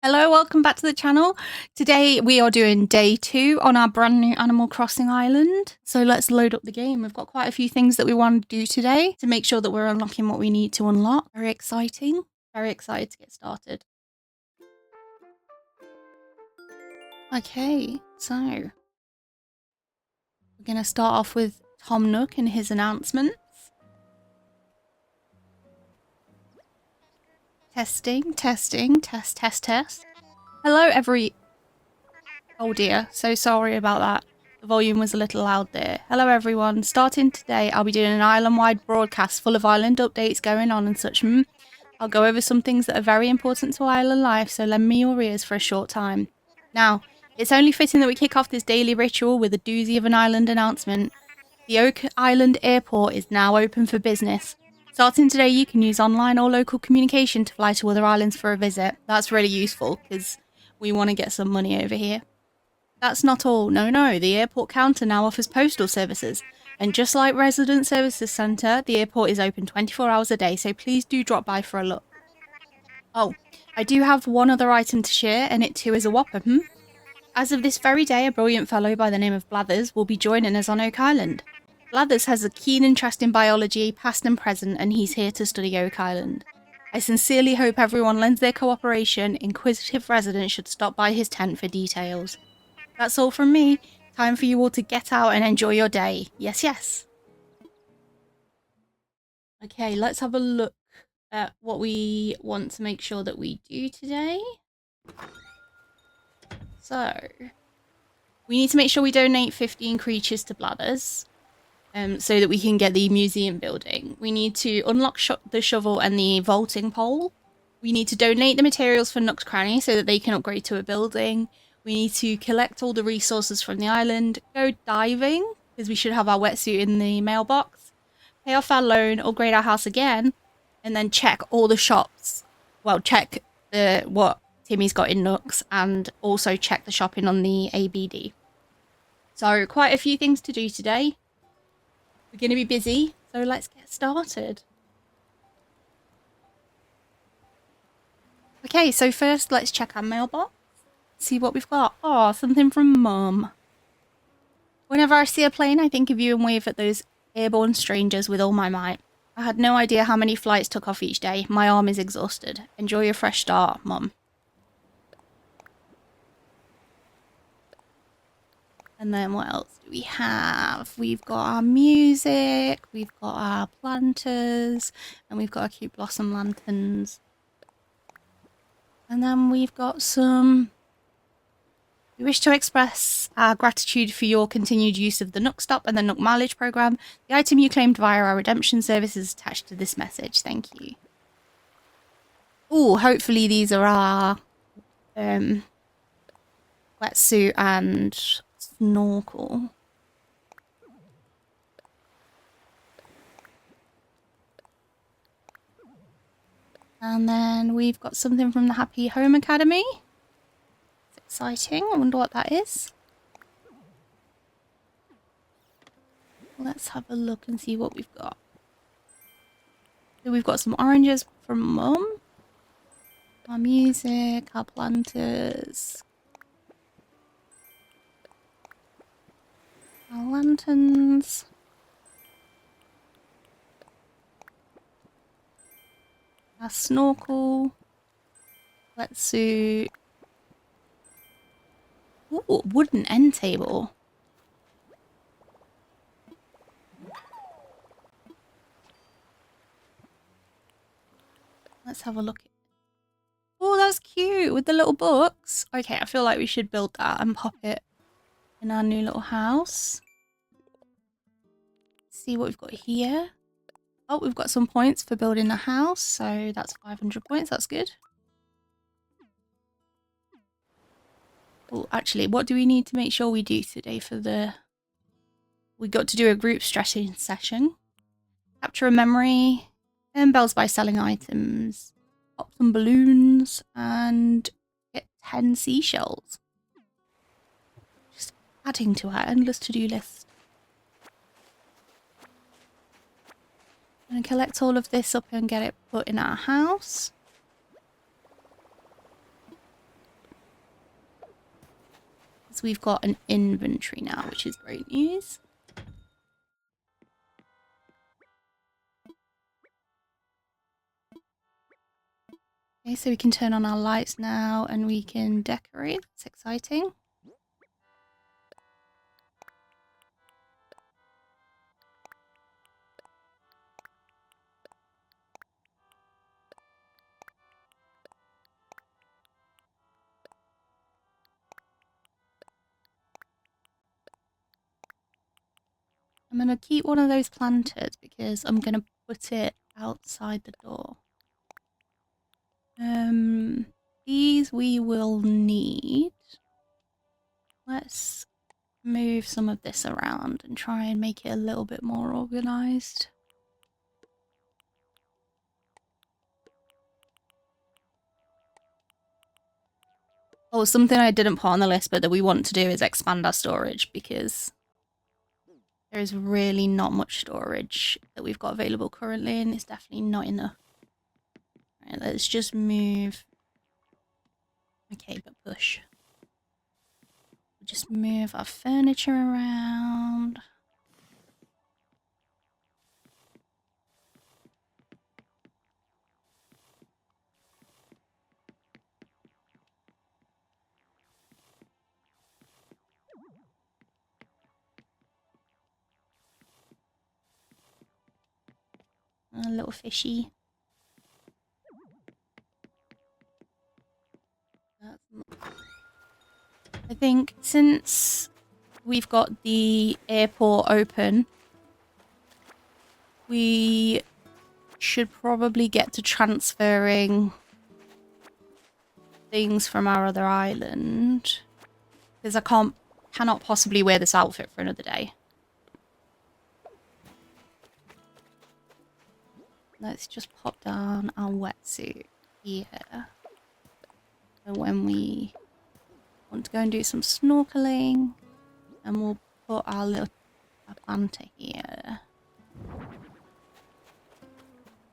Hello, welcome back to the channel. Today we are doing day 2 on our brand new Animal Crossing island. So let's load up the game. We've got quite a few things that we want to do today to make sure that we're unlocking what we need to unlock. Very exciting. Very excited to get started. Okay, so we're going to start off with Tom Nook and his announcements. Testing, testing, test, test, test. Hello, Oh dear, so sorry about that. The volume was a little loud there. Hello everyone, starting today I'll be doing an island-wide broadcast full of island updates going on and such. I'll go over some things that are very important to island life, so lend me your ears for a short time. Now, it's only fitting that we kick off this daily ritual with a doozy of an island announcement. The Oak Island Airport is now open for business. Starting today, you can use online or local communication to fly to other islands for a visit. That's really useful because we want to get some money over here. That's not all. No, the airport counter now offers postal services. And just like Resident Services Centre, the airport is open 24 hours a day, so please do drop by for a look. Oh, I do have one other item to share, and it too is a whopper, As of this very day, a brilliant fellow by the name of Blathers will be joining us on Oak Island. Blathers has a keen interest in biology, past and present, and he's here to study Oak Island. I sincerely hope everyone lends their cooperation. Inquisitive residents should stop by his tent for details. That's all from me. Time for you all to get out and enjoy your day. Yes, yes. Okay, let's have a look at what we want to make sure that we do today. So, we need to make sure we donate 15 creatures to Blathers, so that we can get the museum building. We need to unlock the shovel and the vaulting pole. We need to donate the materials for Nook's Cranny so that they can upgrade to a building. We need to collect all the resources from the island, go diving, because we should have our wetsuit in the mailbox, pay off our loan, upgrade our house again, and then check all the shops. Well, check what Timmy's got in Nook's, and also check the shopping on the ABD. So quite a few things to do today. We're going to be busy, so let's get started. Okay, so first let's check our mailbox. See what we've got. Oh, something from Mum. Whenever I see a plane, I think of you and wave at those airborne strangers with all my might. I had no idea how many flights took off each day. My arm is exhausted. Enjoy your fresh start, Mum. And then what else do we have? We've got our music, we've got our planters, and we've got our cute blossom lanterns. And then we've got some... We wish to express our gratitude for your continued use of the Nook Stop and the Nook Mileage Programme. The item you claimed via our redemption service is attached to this message. Thank you. Ooh, hopefully these are our wetsuit and snorkel. And then we've got something from the Happy Home Academy. Exciting. I wonder what that is. Let's have a look and see what we've got. So we've got some oranges from Mum. Our music, our planters. Our lanterns. Our snorkel. Wetsuit. Ooh, wooden end table. Let's have a look. Oh, that's cute with the little books. Okay, I feel like we should build that and pop it in our new little house. See what we've got here. Oh, we've got some points for building the house, so that's 500 points. That's good. Oh, actually, what do we need to make sure we do today for the... We got to do a group stretching session. Capture a memory. Earn bells by selling items. Pop some balloons. And get 10 seashells. Just adding to our endless to-do list. I'm going to collect all of this up and get it put in our house. So we've got an inventory now, which is great news. Okay, so we can turn on our lights now and we can decorate. It's exciting. I'm going to keep one of those planted because I'm going to put it outside the door. These we will need. Let's move some of this around and try and make it a little bit more organized. Oh, something I didn't put on the list but that we want to do is expand our storage because there is really not much storage that we've got available currently and it's definitely not enough. Right, let's just move. Okay, but push. Just move our furniture around. A little fishy. I think since we've got the airport open, we should probably get to transferring things from our other island. Because I cannot possibly wear this outfit for another day. Let's just pop down our wetsuit here. So when we want to go and do some snorkeling, and we'll put our little planter here.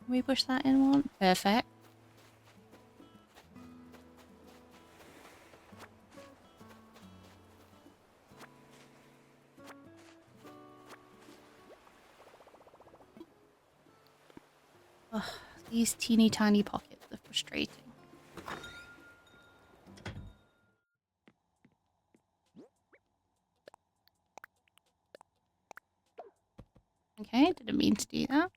Can we push that in one? Perfect. Ugh, these teeny tiny pockets are frustrating. Okay, didn't mean to do that.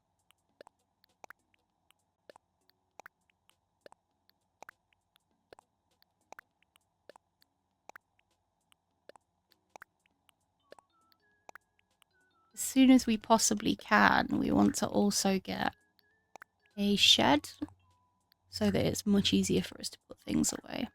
As soon as we possibly can, we want to also get a shed so that it's much easier for us to put things away.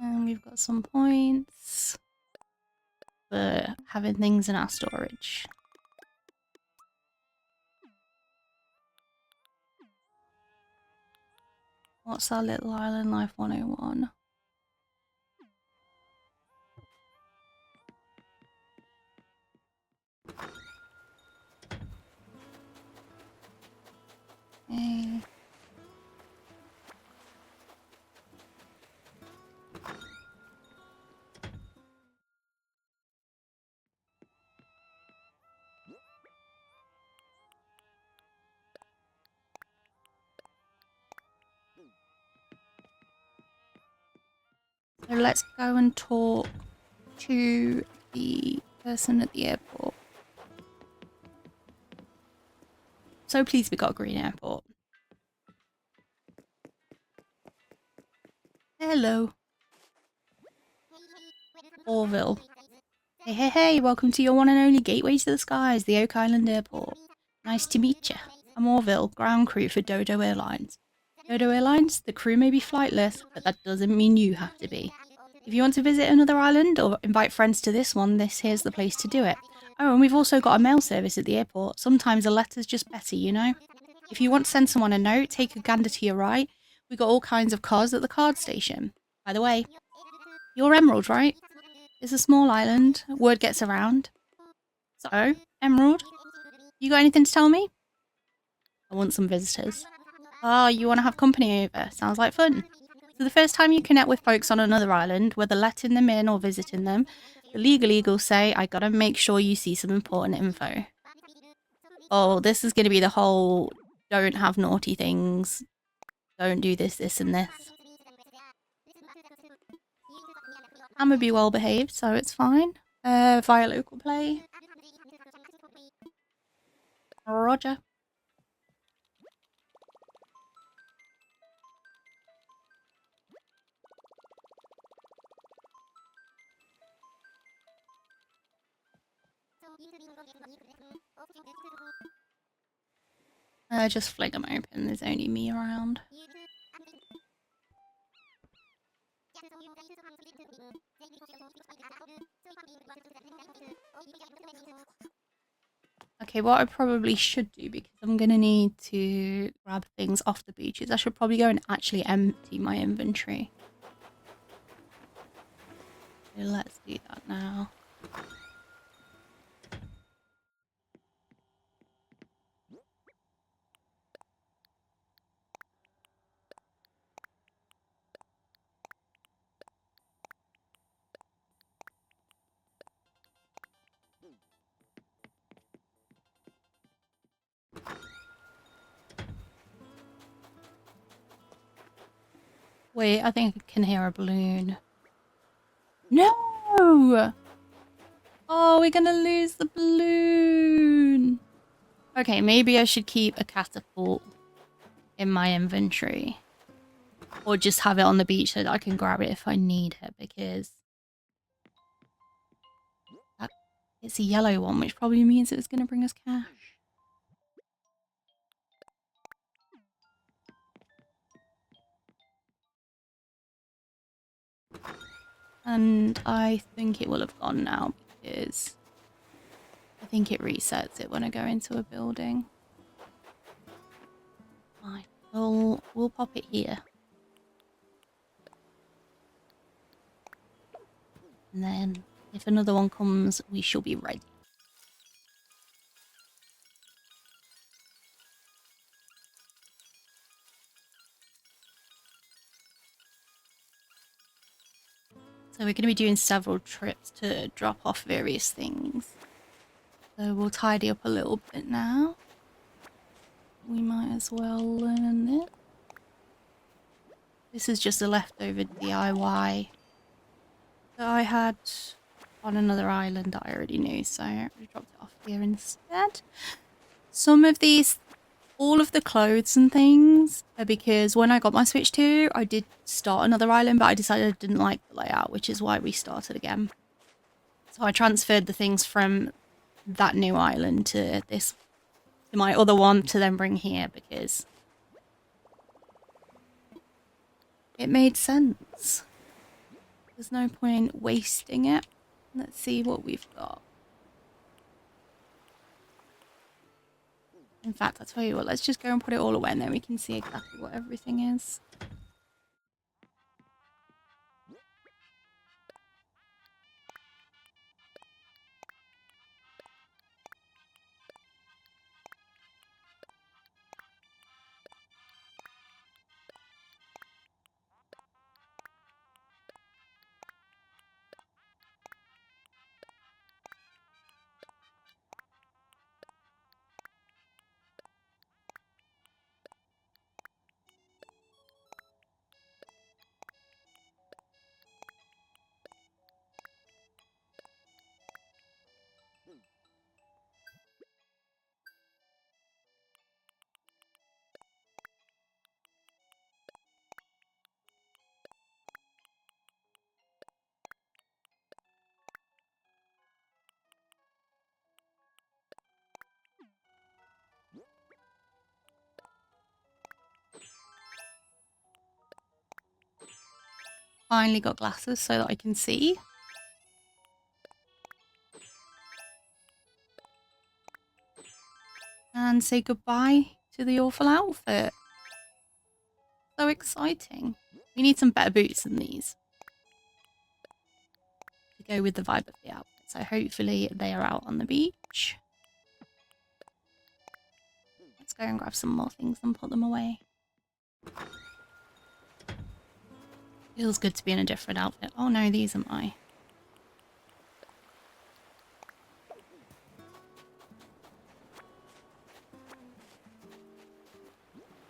And we've got some points for having things in our storage. What's our little island life 101? Okay. So let's go and talk to the person at the airport. So pleased we got a green airport. Hello. Orville. Hey, hey, hey, welcome to your one and only gateway to the skies, the Oak Island Airport. Nice to meet you. I'm Orville, ground crew for Dodo Airlines. Dodo Airlines, the crew may be flightless, but that doesn't mean you have to be. If you want to visit another island or invite friends to this one, this here's the place to do it. Oh, and we've also got a mail service at the airport. Sometimes a letter's just better, you know? If you want to send someone a note, take a gander to your right. We got all kinds of cards at the card station. By the way, you're Emerald, right? It's a small island. Word gets around. So, Emerald, you got anything to tell me? I want some visitors. Oh, you want to have company over? Sounds like fun. So the first time you connect with folks on another island, whether letting them in or visiting them, the legal eagles say, I gotta make sure you see some important info. Oh, this is gonna be the whole don't have naughty things, don't do this, this and this. I'm gonna be well behaved, so it's fine. Via local play. Roger. Just fling them open, there's only me around. Okay, what I probably should do, because I'm going to need to grab things off the beaches, I should probably go and actually empty my inventory. So let's do that now. Wait, I think I can hear a balloon. No! Oh, we're gonna lose the balloon. Okay, maybe I should keep a catapult in my inventory. Or just have it on the beach so that I can grab it if I need it, because it's a yellow one, which probably means it's gonna bring us cash. And I think it will have gone now because I think it resets it when I go into a building. Fine. We'll pop it here. And then if another one comes, we shall be ready. So we're going to be doing several trips to drop off various things. So we'll tidy up a little bit now. We might as well learn this. This is just a leftover DIY that I had on another island that I already knew, so I dropped it off here instead. Some of these, all of the clothes and things are because when I got my Switch 2, I did start another island, but I decided I didn't like the layout, which is why we started again. So I transferred the things from that new island to this, to my other one, to then bring here because it made sense. There's no point wasting it. Let's see what we've got. In fact, I'll tell you what, let's just go and put it all away and then we can see exactly what everything is. Finally got glasses so that I can see. And say goodbye to the awful outfit. So exciting. We need some better boots than these. go with the vibe of the outfit. So hopefully they are out on the beach. Let's go and grab some more things and put them away. Feels good to be in a different outfit. Oh no, these are my...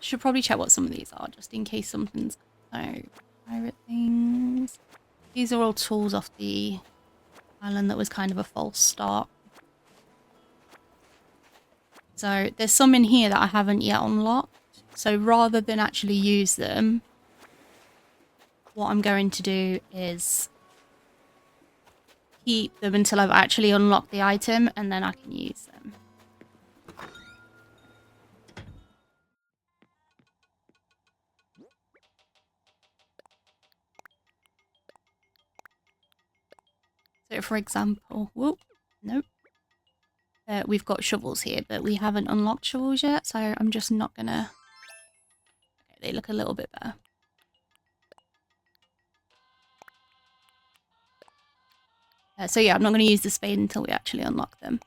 Should probably check what some of these are, just in case something's... No, pirate things. These are all tools off the island that was kind of a false start. So there's some in here that I haven't yet unlocked. So rather than actually use them, what I'm going to do is keep them until I've actually unlocked the item, and then I can use them. So for example, whoop, nope. We've got shovels here, but we haven't unlocked shovels yet, so I'm just not gonna... Okay, they look a little bit better. So yeah, I'm not going to use the spade until we actually unlock them.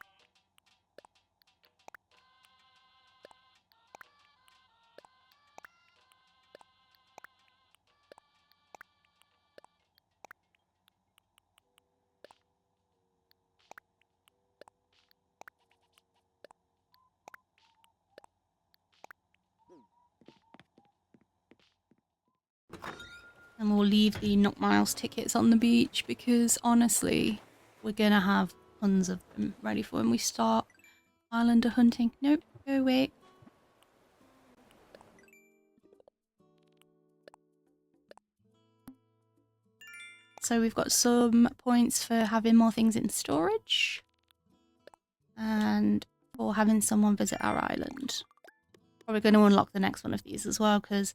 And we'll leave the Nook Miles tickets on the beach because honestly, we're going to have tons of them ready for when we start Islander hunting. Nope, go away. So we've got some points for having more things in storage. And for having someone visit our island. Probably going to unlock the next one of these as well because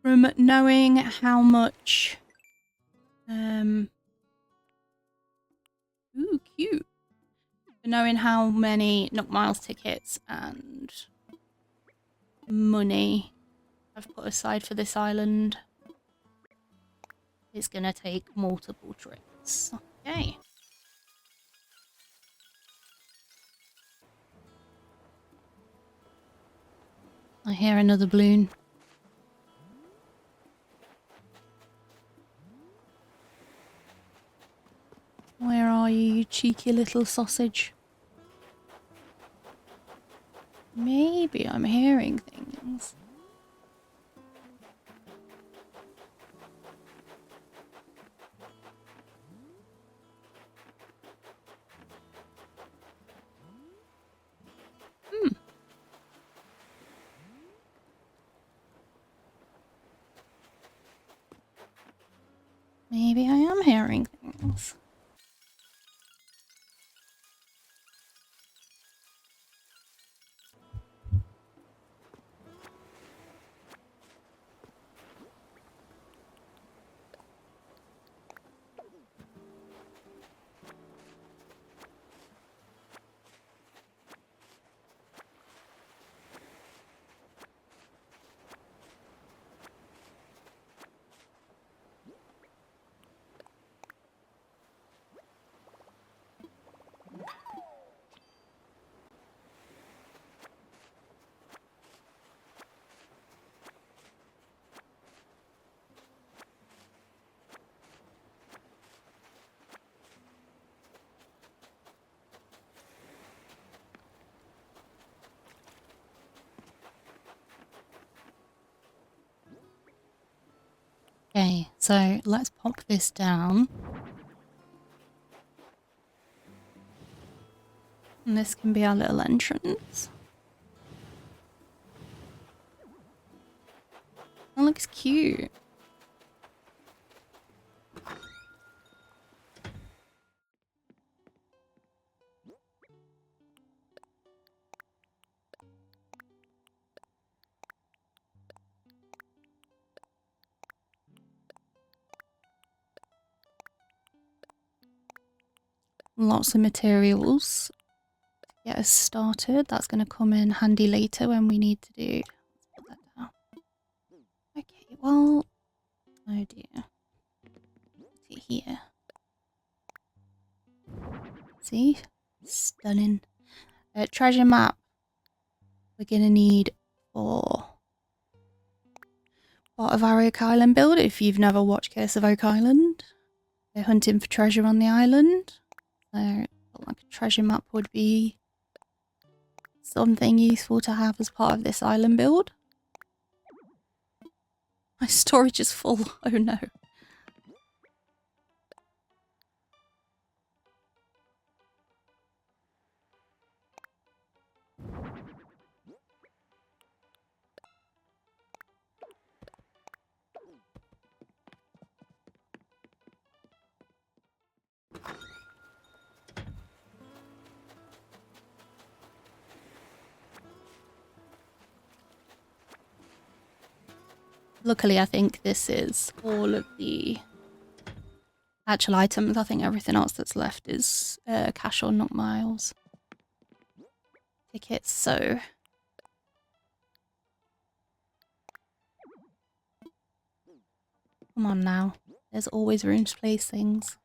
from knowing how much... Ooh, cute. For knowing how many Nook Miles tickets and money I've put aside for this island, it's going to take multiple trips. Okay. I hear another balloon. Where are you, you cheeky little sausage? Maybe I'm hearing things. Maybe I am hearing things. Okay, so let's pop this down. And this can be our little entrance. That looks cute. Lots of materials to get us started. That's going to come in handy later when we need to do... Let's put that down. Okay, well... Oh dear. Put it here. See? Stunning. Treasure map. We're gonna need for part of our Oak Island build. If you've never watched Curse of Oak Island, they're hunting for treasure on the island. So, like a treasure map would be something useful to have as part of this island build. My storage is full. Oh no. Luckily, I think this is all of the actual items. I think everything else that's left is cash or Nook Miles tickets, so... Come on now. There's always room to place things.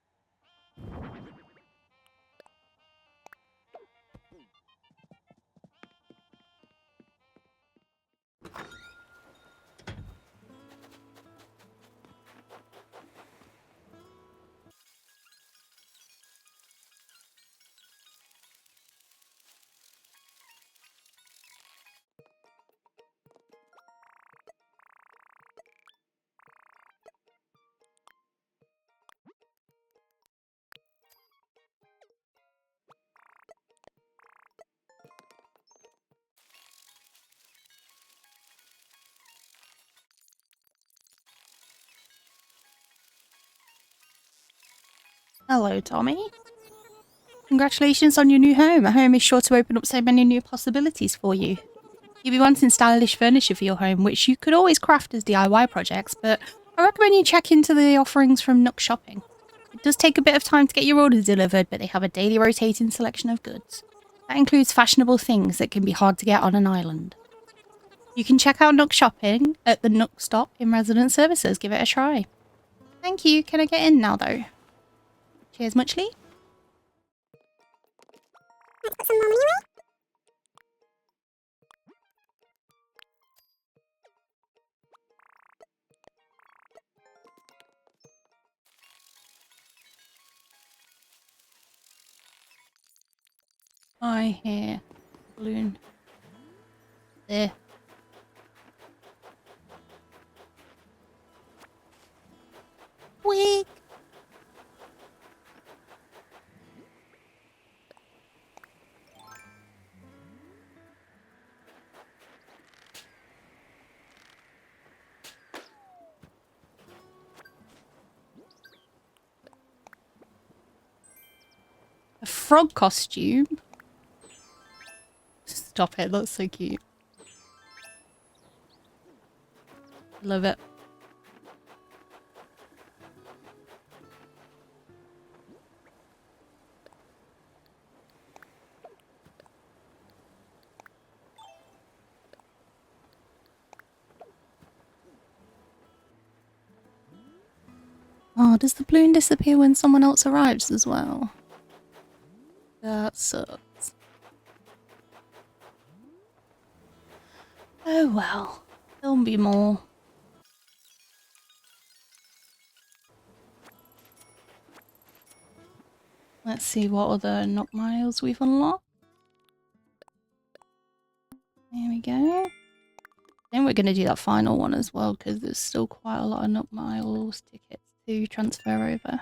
Hello, Tommy. Congratulations on your new home. A home is sure to open up so many new possibilities for you. You'll be wanting stylish furniture for your home, which you could always craft as DIY projects, but I recommend you check into the offerings from Nook Shopping. It does take a bit of time to get your orders delivered, but they have a daily rotating selection of goods. That includes fashionable things that can be hard to get on an island. You can check out Nook Shopping at the Nook Stop in Resident Services. Give it a try. Thank you. Can I get in now, though? Cheers, Muchly. Some more money away? I hear balloon. There. Wig. A frog costume? Stop it, that's so cute. Love it. Oh, does the balloon disappear when someone else arrives as well? That sucks. Oh well, there'll be more. Let's see what other Nook Miles we've unlocked. There we go. Then we're going to do that final one as well, because there's still quite a lot of Nook Miles tickets to transfer over.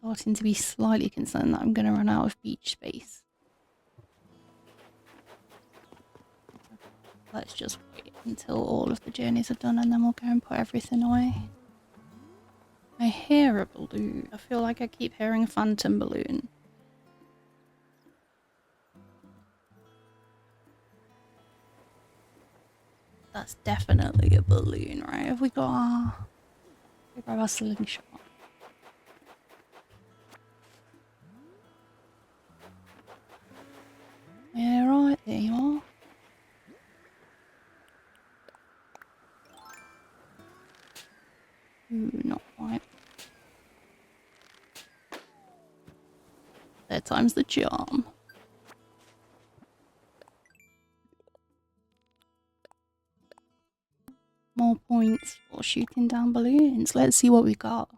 Starting to be slightly concerned that I'm going to run out of beach space. Let's just wait until all of the journeys are done and then we'll go and put everything away. I hear a balloon. I feel like I keep hearing a phantom balloon. That's definitely a balloon, right? Have we got our... We grab our slingshot. Yeah, right, there you are. Ooh, not quite. Third time's the charm. More points for shooting down balloons. Let's see what we got.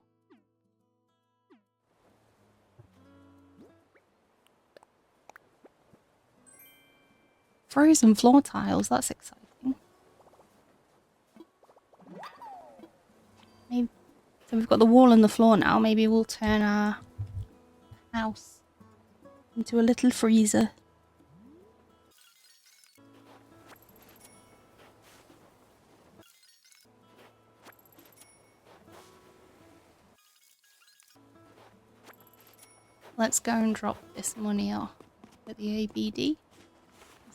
Frozen floor tiles, that's exciting. Maybe, so we've got the wall and the floor now. Maybe we'll turn our house into a little freezer. Let's go and drop this money off at the ABD.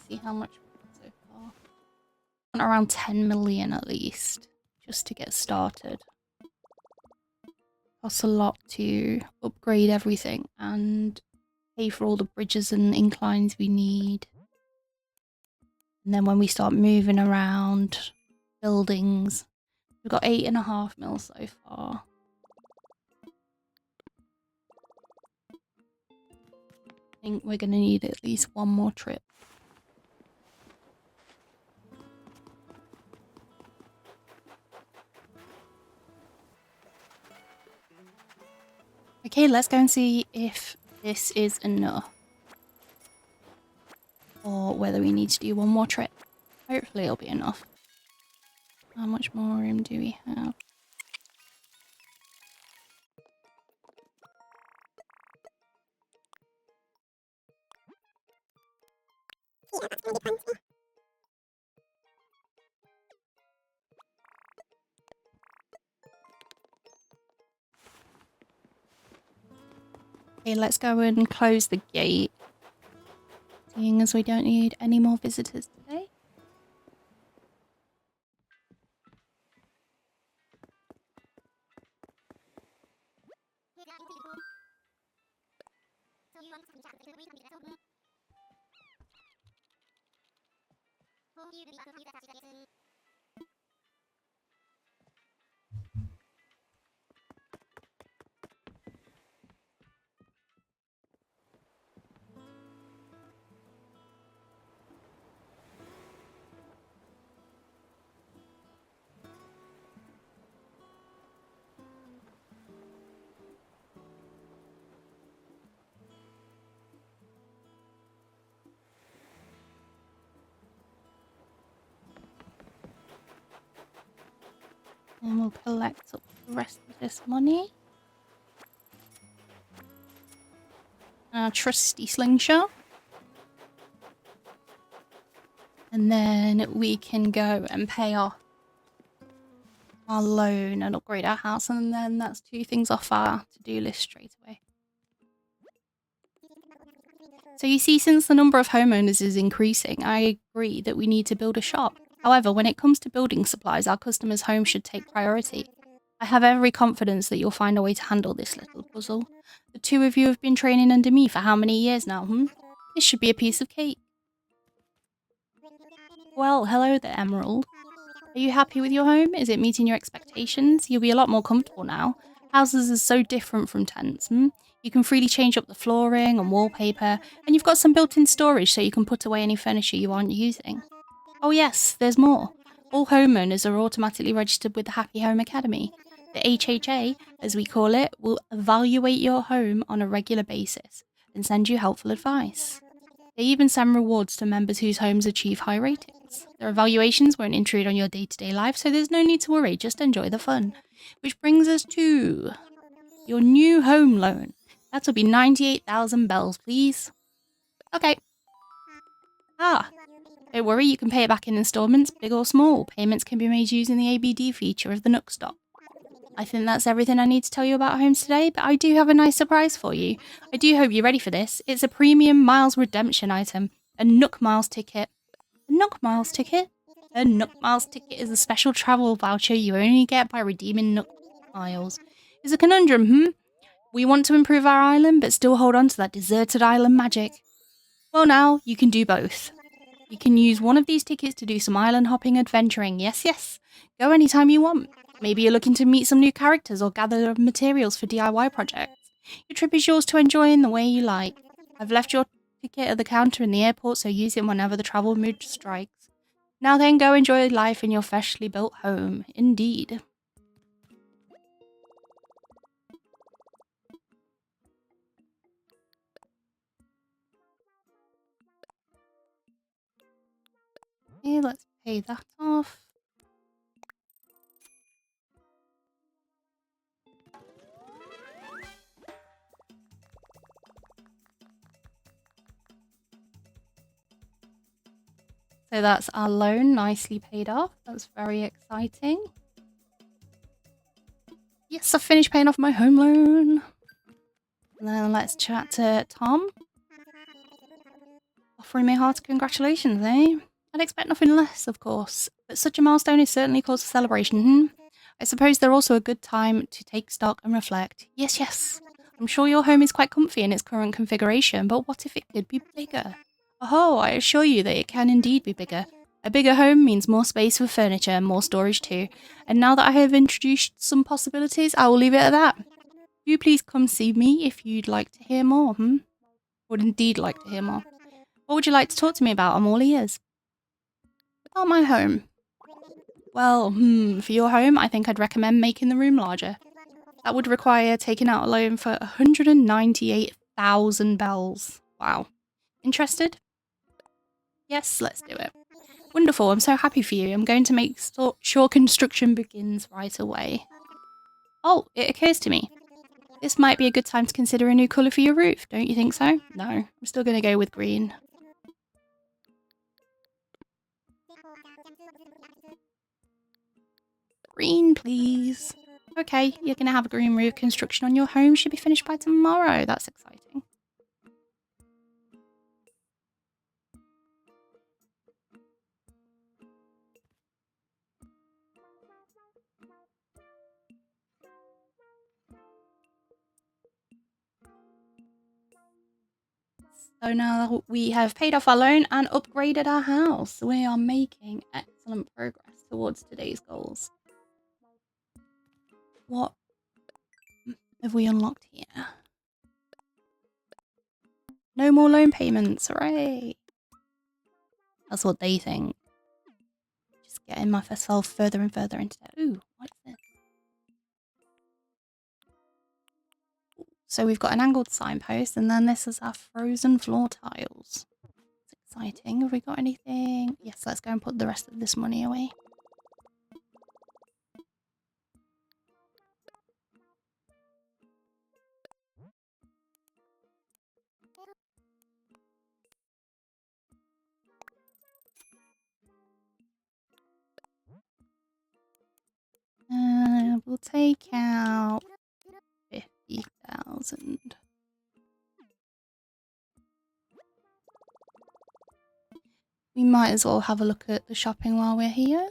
See how much we've got so far. I want around 10 million at least, just to get started. Costs a lot to upgrade everything and pay for all the bridges and inclines we need. And then when we start moving around buildings, we've got 8.5 mil so far. I think we're going to need at least one more trip. Okay, let's go and see if this is enough. Or whether we need to do one more trip. Hopefully it'll be enough. How much more room do we have? Yeah, that's gonna be fun. Okay, let's go and close the gate. Seeing as we don't need any more visitors today. And we'll collect up the rest of this money. Our trusty slingshot. And then we can go and pay off our loan and upgrade our house. And then that's 2 things off our to-do list straight away. So you see, since the number of homeowners is increasing, I agree that we need to build a shop. However, when it comes to building supplies, our customers' homes should take priority. I have every confidence that you'll find a way to handle this little puzzle. The 2 of you have been training under me for how many years now, This should be a piece of cake. Well, hello there, Emerald. Are you happy with your home? Is it meeting your expectations? You'll be a lot more comfortable now. Houses are so different from tents, You can freely change up the flooring and wallpaper, and you've got some built-in storage so you can put away any furniture you aren't using. Oh yes, there's more. All homeowners are automatically registered with the Happy Home Academy. The HHA, as we call it, will evaluate your home on a regular basis and send you helpful advice. They even send rewards to members whose homes achieve high ratings. Their evaluations won't intrude on your day-to-day life, so there's no need to worry, just enjoy the fun. Which brings us to your new home loan. That'll be 98,000 bells, please. Okay. Don't worry, you can pay it back in installments, big or small. Payments can be made using the ABD feature of the Nook Stop. I think that's everything I need to tell you about homes today, but I do have a nice surprise for you. I do hope you're ready for this. It's a premium miles redemption item, a Nook Miles ticket. A Nook Miles ticket? A Nook Miles ticket is a special travel voucher you only get by redeeming Nook Miles. It's a conundrum, We want to improve our island, but still hold on to that deserted island magic. Well now, you can do both. You can use one of these tickets to do some island hopping adventuring. Yes. Go anytime you want. Maybe you're looking to meet some new characters or gather materials for DIY projects. Your trip is yours to enjoy in the way you like. I've left your ticket at the counter in the airport, so use it whenever the travel mood strikes. Now then, go enjoy life in your freshly built home. Indeed. Okay, let's pay that off. So that's our loan nicely paid off. That's very exciting. Yes, I've finished paying off my home loan. And then let's chat to Tom. Offering me hearty congratulations, eh? I'd expect nothing less, of course. But such a milestone is certainly cause for celebration, I suppose they're also a good time to take stock and reflect. Yes, yes. I'm sure your home is quite comfy in its current configuration, but what if it could be bigger? Oh, I assure you that it can indeed be bigger. A bigger home means more space for furniture and more storage too. And now that I have introduced some possibilities, I will leave it at that. Do please come see me if you'd like to hear more, Would indeed like to hear more. What would you like to talk to me about? I'm all ears. About my home. Well, for your home, I think I'd recommend making the room larger. That would require taking out a loan for 198,000 bells. Wow. Interested? Yes, let's do it. Wonderful, I'm so happy for you. I'm going to make sure construction begins right away. Oh, it occurs to me. This might be a good time to consider a new colour for your roof, don't you think so? No, I'm still going to go with green. Green, please. Okay, you're going to have a green roof. Construction on your home should be finished by tomorrow. That's exciting. So now that we have paid off our loan and upgraded our house, we are making excellent progress towards today's goals. What have we unlocked here? No more loan payments, hooray! That's what they think. Just getting myself further and further into debt. Ooh, what's this? So we've got an angled signpost, and then this is our frozen floor tiles. It's exciting. Have we got anything? Yes, let's go and put the rest of this money away. We'll take out 50,000. We might as well have a look at the shopping while we're here.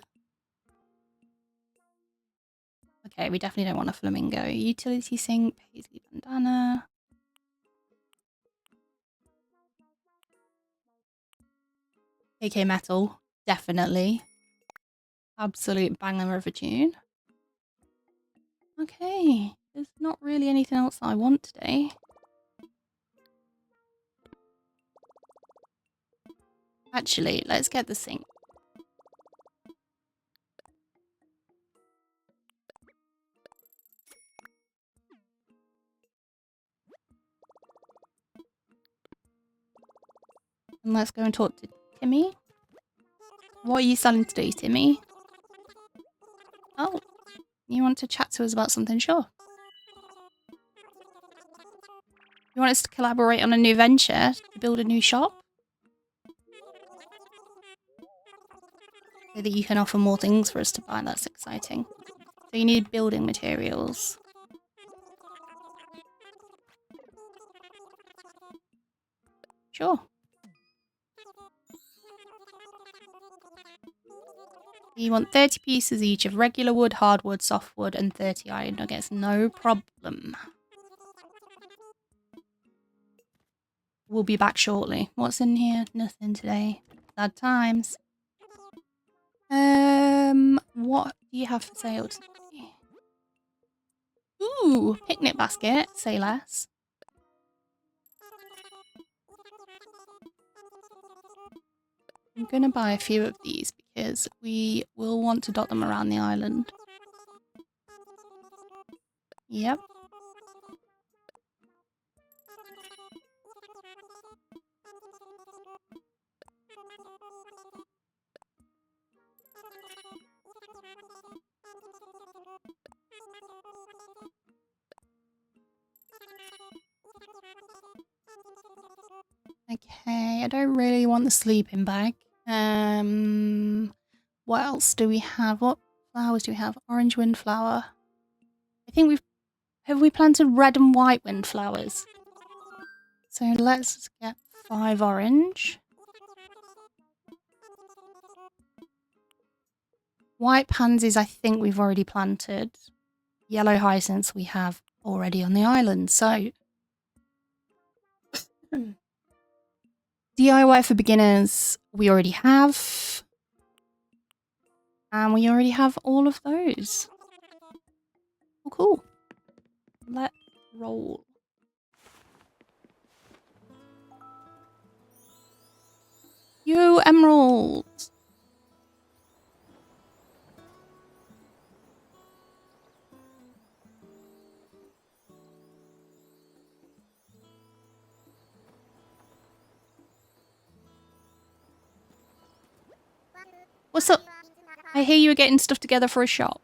Okay, we definitely don't want a flamingo. Utility sink, paisley bandana. AK metal, definitely. Absolute banger of a tune. Okay, there's not really anything else that I want today. Actually, let's get the sink. And let's go and talk to Timmy. What are you selling today, Timmy? Oh, you want to chat to us about something? Sure. You want us to collaborate on a new venture to build a new shop? So that you can offer more things for us to buy. That's exciting. So you need building materials. Sure. You want 30 pieces each of regular wood, hardwood, softwood, and 30 iron nuggets. No problem. We'll be back shortly. What's in here? Nothing today. Sad times. What do you have for sale today? Ooh, picnic basket. Say less. I'm going to buy a few of these because we will want to dot them around the island. Yep. Okay, I don't really want the sleeping bag. What else do we have? What flowers do we have? Orange windflower. I think have we planted red and white windflowers? So let's get 5 orange. White pansies I think we've already planted. Yellow hyacinths we have already on the island, so DIY for beginners we already have. And we already have all of those. Oh, cool. Let's roll. Yo, emeralds! What's up? I hear you were getting stuff together for a shop.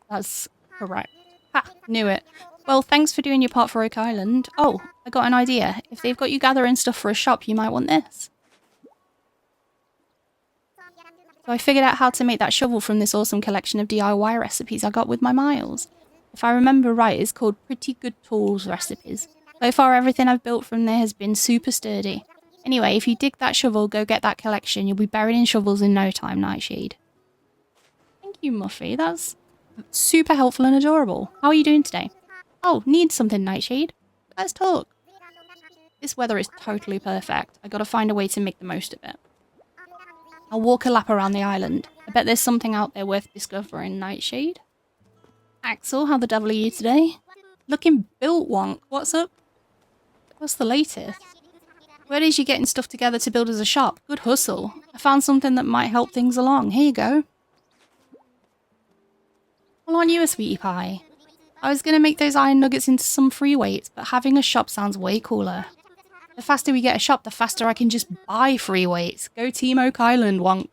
That's correct. Ha, knew it. Well, thanks for doing your part for Oak Island. Oh, I got an idea. If they've got you gathering stuff for a shop, you might want this. So I figured out how to make that shovel from this awesome collection of DIY recipes I got with my miles. If I remember right, it's called Pretty Good Tools Recipes. So far, everything I've built from there has been super sturdy. Anyway, if you dig that shovel, go get that collection. You'll be buried in shovels in no time, Nightshade. Thank you, Muffy. That's super helpful and adorable. How are you doing today? Oh, need something, Nightshade? Let's talk. This weather is totally perfect. I gotta find a way to make the most of it. I'll walk a lap around the island. I bet there's something out there worth discovering, Nightshade. Axel, how the devil are you today? Looking built, Wonk. What's up? What's the latest? Where is you getting stuff together to build as a shop? Good hustle. I found something that might help things along. Here you go. Well, aren't you a sweetie pie? I was going to make those iron nuggets into some free weights, but having a shop sounds way cooler. The faster we get a shop, the faster I can just buy free weights. Go Team Oak Island, Wonk.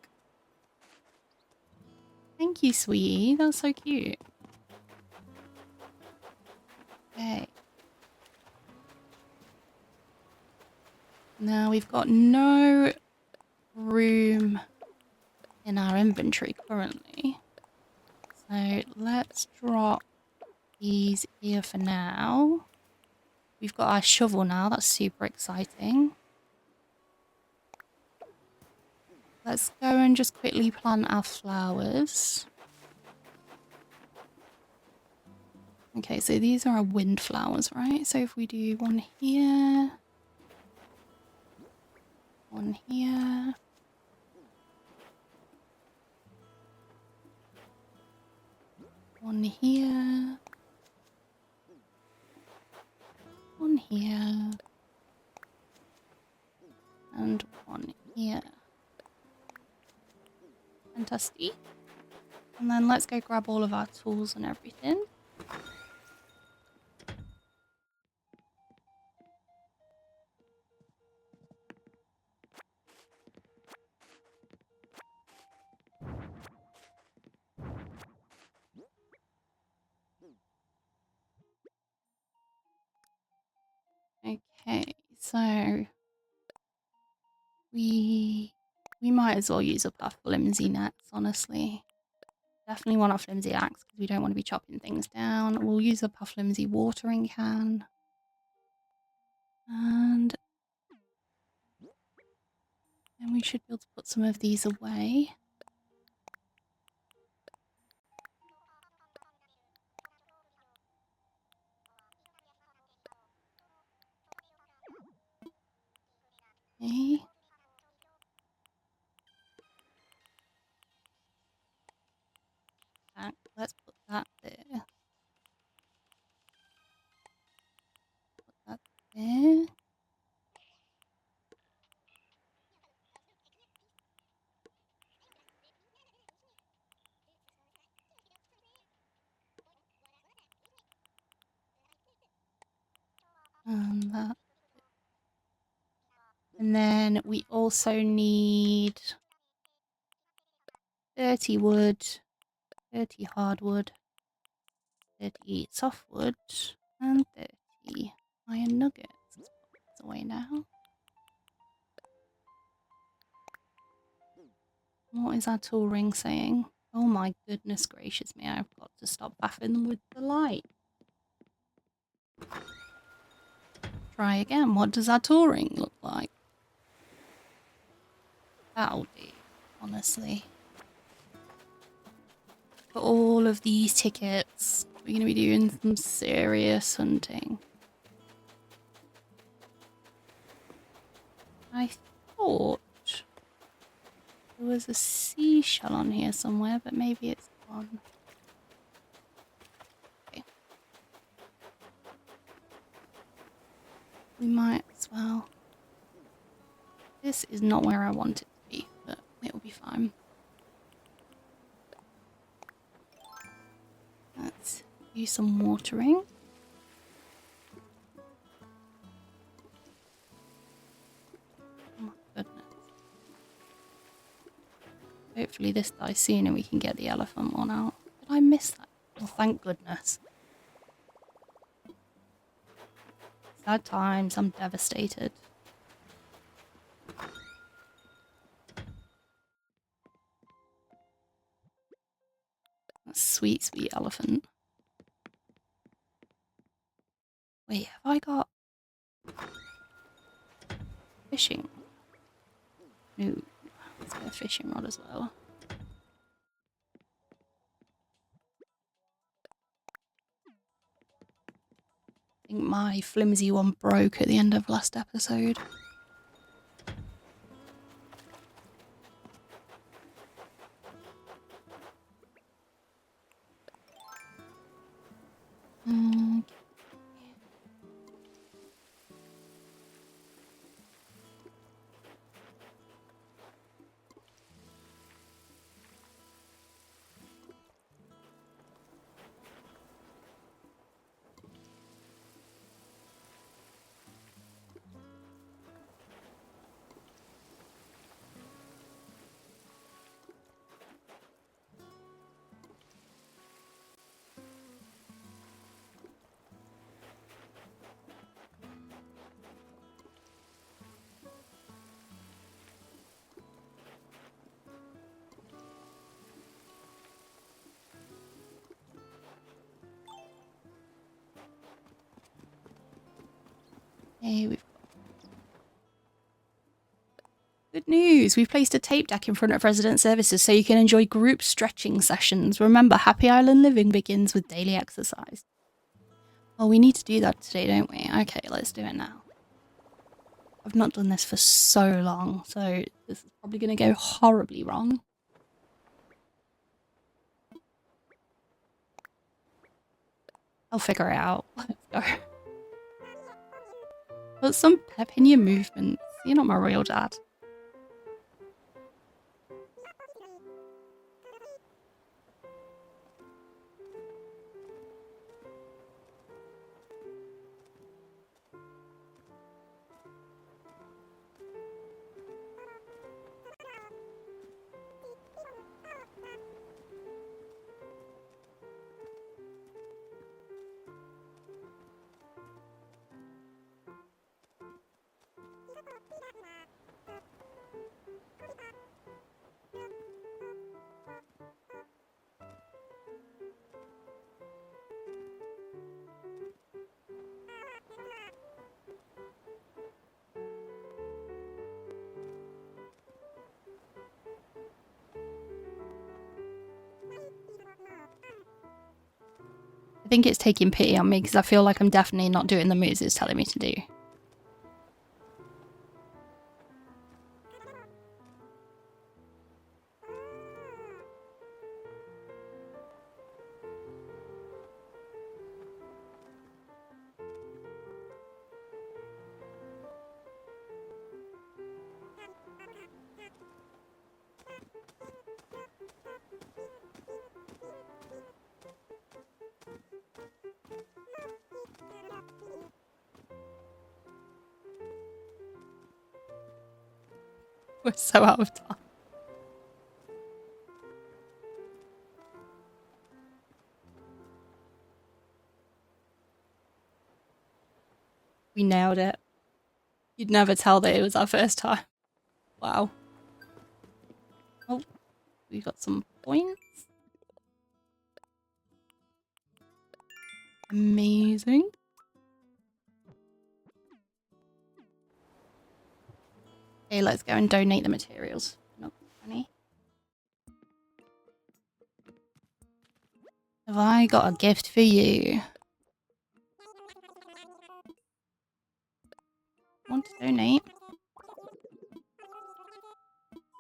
Thank you, sweetie. That's so cute. Okay. Now we've got no room in our inventory currently. So let's drop these here for now. We've got our shovel now. That's super exciting. Let's go and just quickly plant our flowers. Okay, so these are our wind flowers, right? So if we do one here, one here, one here, one here, and one here. Fantastic. And then let's go grab all of our tools and everything. Okay, so we might as well use up our flimsy nets, honestly. Definitely want our flimsy axe because we don't want to be chopping things down. We'll use up our flimsy watering can. And then we should be able to put some of these away. Okay. Let's put that there. Put that there. And that. And then we also need 30 wood, 30 hardwood, 30 softwood, and 30 iron nuggets. Let's put this away now. What is our tool ring saying? Oh my goodness gracious me, I've got to stop faffing with the light. Try again. What does our tool ring look like? That'll do, honestly. For all of these tickets, we're going to be doing some serious hunting. I thought there was a seashell on here somewhere, but maybe it's gone. Okay. We might as well. This is not where I want it to be, but it will be fine. Let's do some watering. Oh my goodness. Hopefully this dies soon and we can get the elephant one out. Did I miss that? Oh, thank goodness. Sad times, I'm devastated. That sweet, sweet elephant. Wait, have I got fishing? No, let's get a fishing rod as well. I think my flimsy one broke at the end of last episode. Hey, we've good news! We've placed a tape deck in front of resident services so you can enjoy group stretching sessions. Remember, Happy Island living begins with daily exercise. Oh, we need to do that today, don't we? Okay, let's do it now. I've not done this for so long, so this is probably going to go horribly wrong. I'll figure it out. Let's go. Put some pep in your movements. You're not my real dad. I think it's taking pity on me because I feel like I'm definitely not doing the moves it's telling me to do. We're so out of time. We nailed it. You'd never tell that it was our first time. Wow. Oh, we got some points. Amazing. Okay, let's go and donate the materials. Not funny. Have I got a gift for you? Want to donate?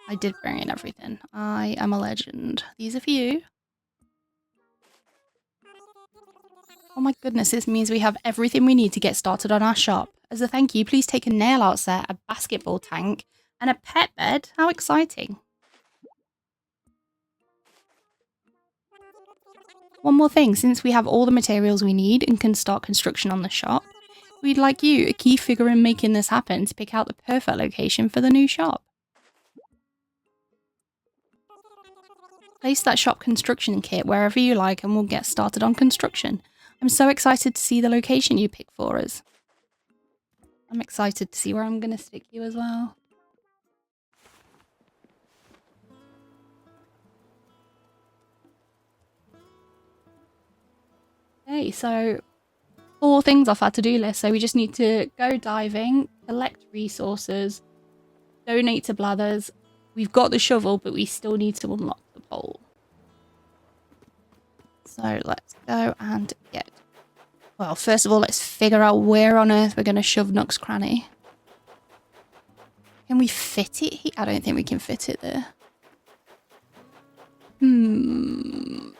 I did bring in everything. I am a legend. These are for you. Oh my goodness, this means we have everything we need to get started on our shop. As a thank you, please take a nail art set, a basketball tank, and a pet bed. How exciting. One more thing, since we have all the materials we need and can start construction on the shop, we'd like you, a key figure in making this happen, to pick out the perfect location for the new shop. Place that shop construction kit wherever you like and we'll get started on construction. I'm so excited to see the location you pick for us. I'm excited to see where I'm going to stick you as well. Okay, so 4 things off our to-do list. So we just need to go diving, collect resources, donate to Blathers. We've got the shovel, but we still need to unlock the pole. So let's go and get... Well, first of all, let's figure out where on earth we're going to shove Nook's Cranny. Can we fit it here? I don't think we can fit it there. I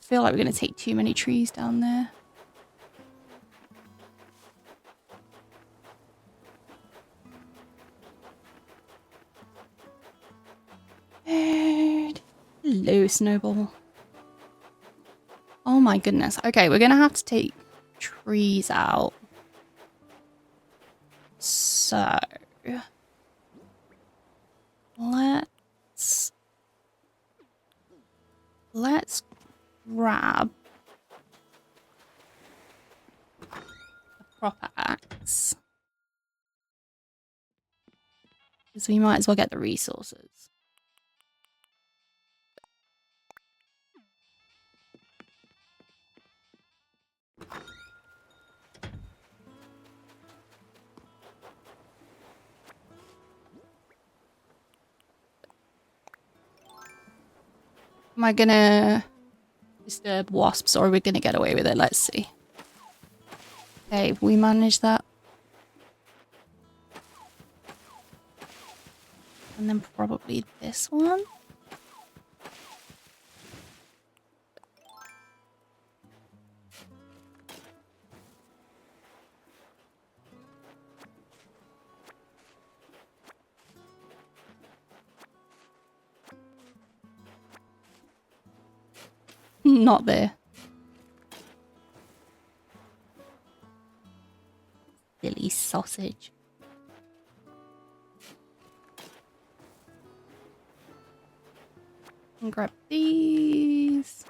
feel like we're going to take too many trees down there. Hello, Snowball. Oh my goodness. Okay, we're going to have to take trees out. So... Let's grab a proper axe. Because we might as well get the resources. Am I gonna disturb wasps or are we gonna get away with it? Let's see. Okay, we managed that. And then probably this one. Not there. Silly sausage. And grab these.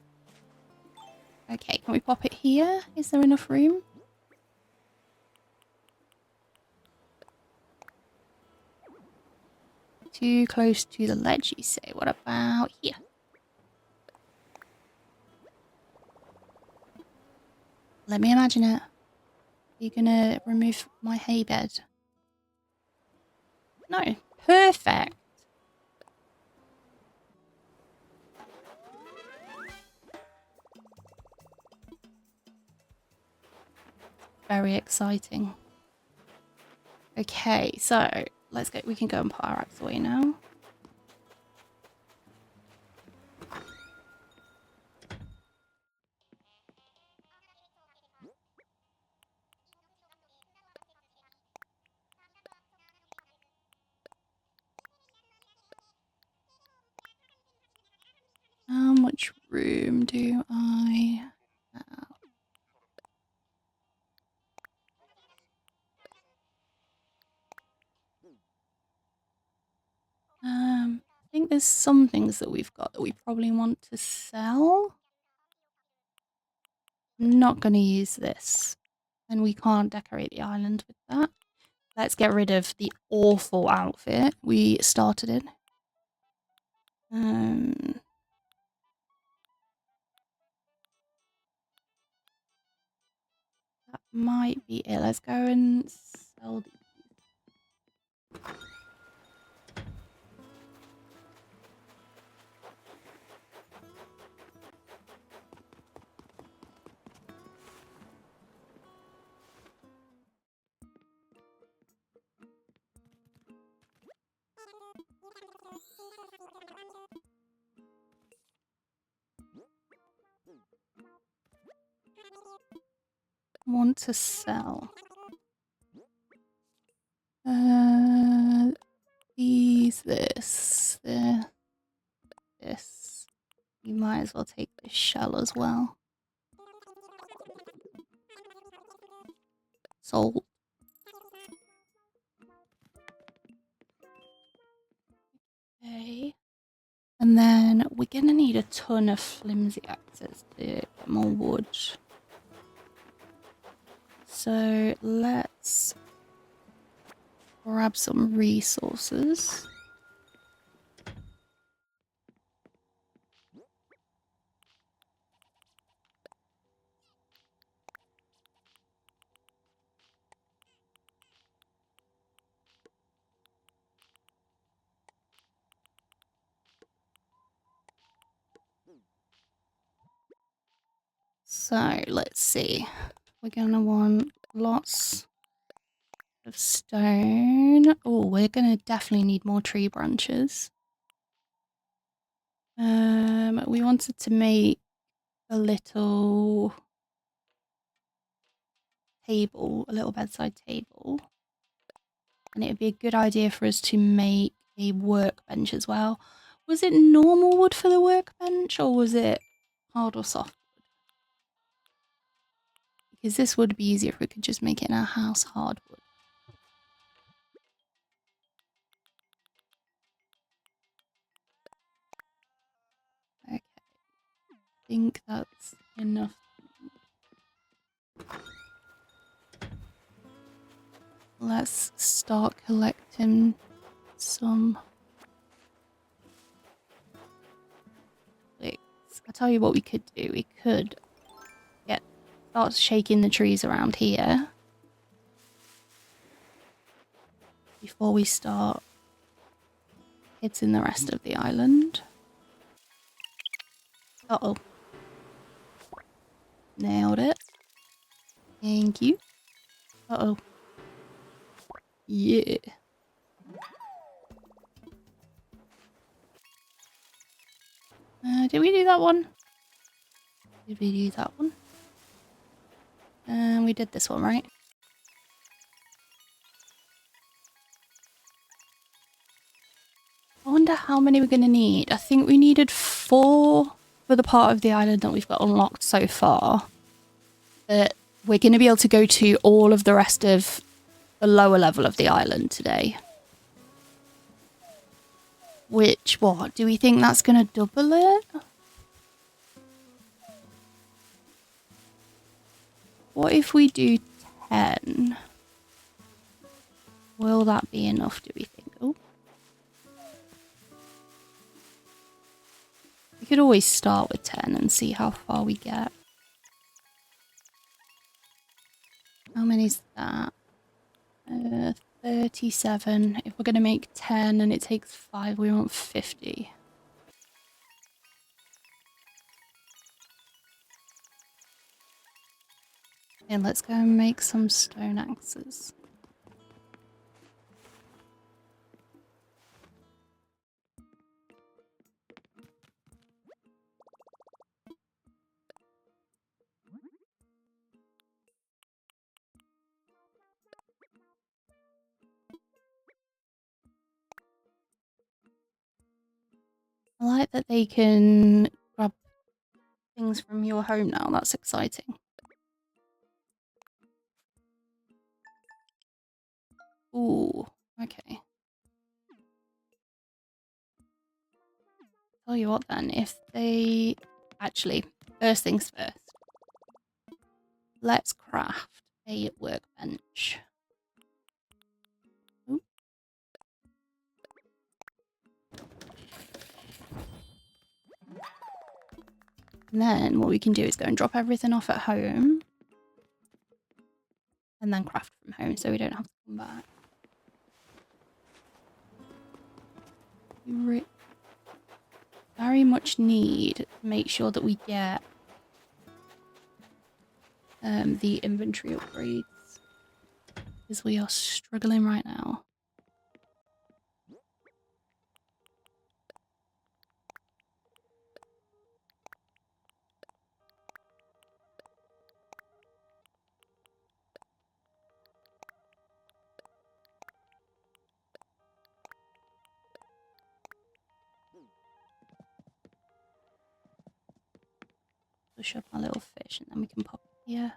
Okay, can we pop it here? Is there enough room? Too close to the ledge, you say? What about here? Let me imagine it. You're gonna remove my hay bed? No. Perfect. Very exciting. Okay, so let's go. We can go and put our axe away now. How much room do I have? think there's some things that we've got that we probably want to sell. I'm not going to use this. And we can't decorate the island with that. Let's get rid of the awful outfit we started in. That might be it. Let's go and sell these. Want to sell. This. You might as well take this shell as well. Sold. Okay. And then we're gonna need a ton of flimsy axes to get more wood. So let's grab some resources. So let's see. We're gonna want lots of stone. Oh, we're gonna definitely need more tree branches. We wanted to make a little table, a little bedside table. And it would be a good idea for us to make a workbench as well. Was it normal wood for the workbench or was it hard or soft wood? Because this would be easier if we could just make it in our house hardwood. Okay. I think that's enough. Let's start collecting some twigs. I'll tell you what we could do. We could start shaking the trees around here before we start hitting the rest of the island. Uh-oh. Nailed it. Thank you. Uh-oh. Yeah. Did we do that one? Did we do that one? We did this one, right? I wonder how many we're going to need. I think we needed 4 for the part of the island that we've got unlocked so far. But we're going to be able to go to all of the rest of the lower level of the island today. Which, what? Do we think that's going to double it? What if we do 10? Will that be enough, do we think? Oh. We could always start with 10 and see how far we get. How many is that? 37. If we're going to make 10 and it takes 5, we want 50. And let's go and make some stone axes. I like that they can grab things from your home now. That's exciting. Ooh, okay. Tell you what then, if they... Actually, first things first. Let's craft a workbench. Ooh. And then what we can do is go and drop everything off at home. And then craft from home so we don't have to come back. We very much need to make sure that we get the inventory upgrades. Because we are struggling right now. Push up our little fish and then we can pop it here.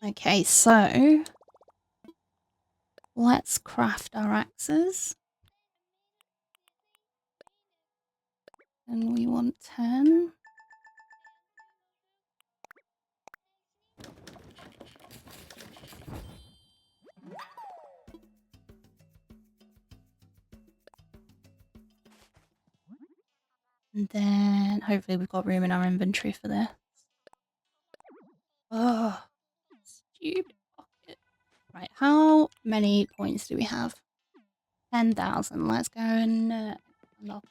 Okay, so let's craft our axes. And we want 10. And then hopefully we've got room in our inventory for this. Oh, stupid pocket. Right, how many points do we have? 10,000. Let's go and unlock.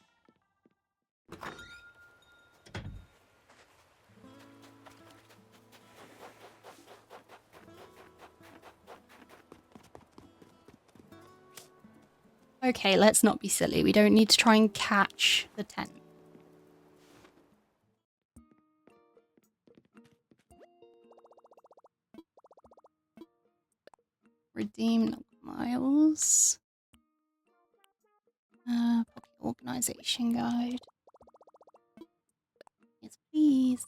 Okay, let's not be silly. We don't need to try and catch the 10. Redeem miles. Pocket organization guide. Yes, please.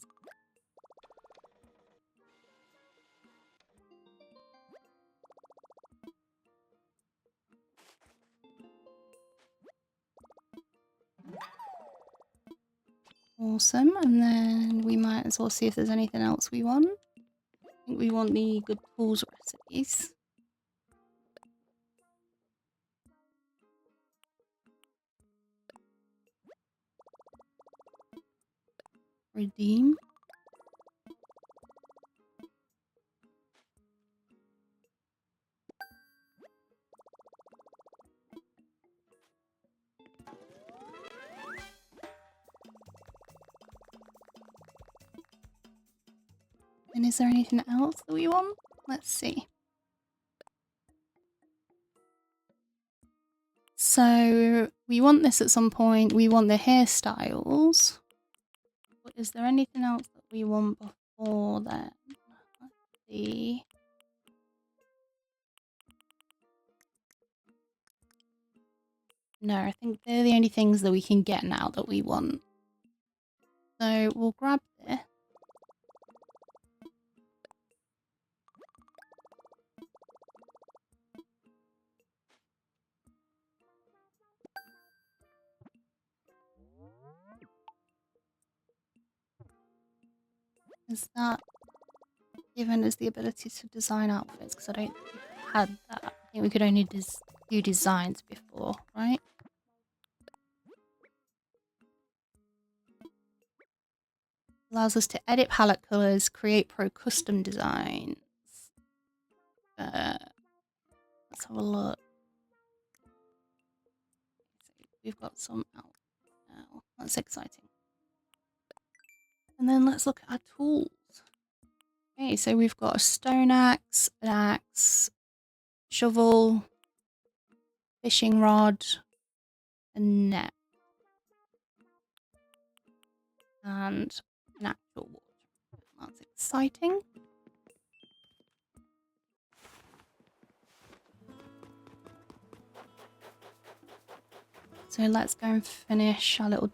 Awesome, and then we might as well see if there's anything else we want. I think we want the good tools recipes. Redeem. And is there anything else that we want? Let's see. So we want this at some point. We want the hairstyles. But is there anything else that we want before then? Let's see. No, I think they're the only things that we can get now that we want. So we'll grab this. Is that given us the ability to design outfits? Because I don't think we had that. I think we could only do designs before, right? Allows us to edit palette colors, create pro custom designs. Let's have a look. So we've got some out now. That's exciting. And then let's look at our tools. Okay, so we've got a stone axe, an axe, shovel, fishing rod, a net, and an actual water. That's exciting. So let's go and finish our little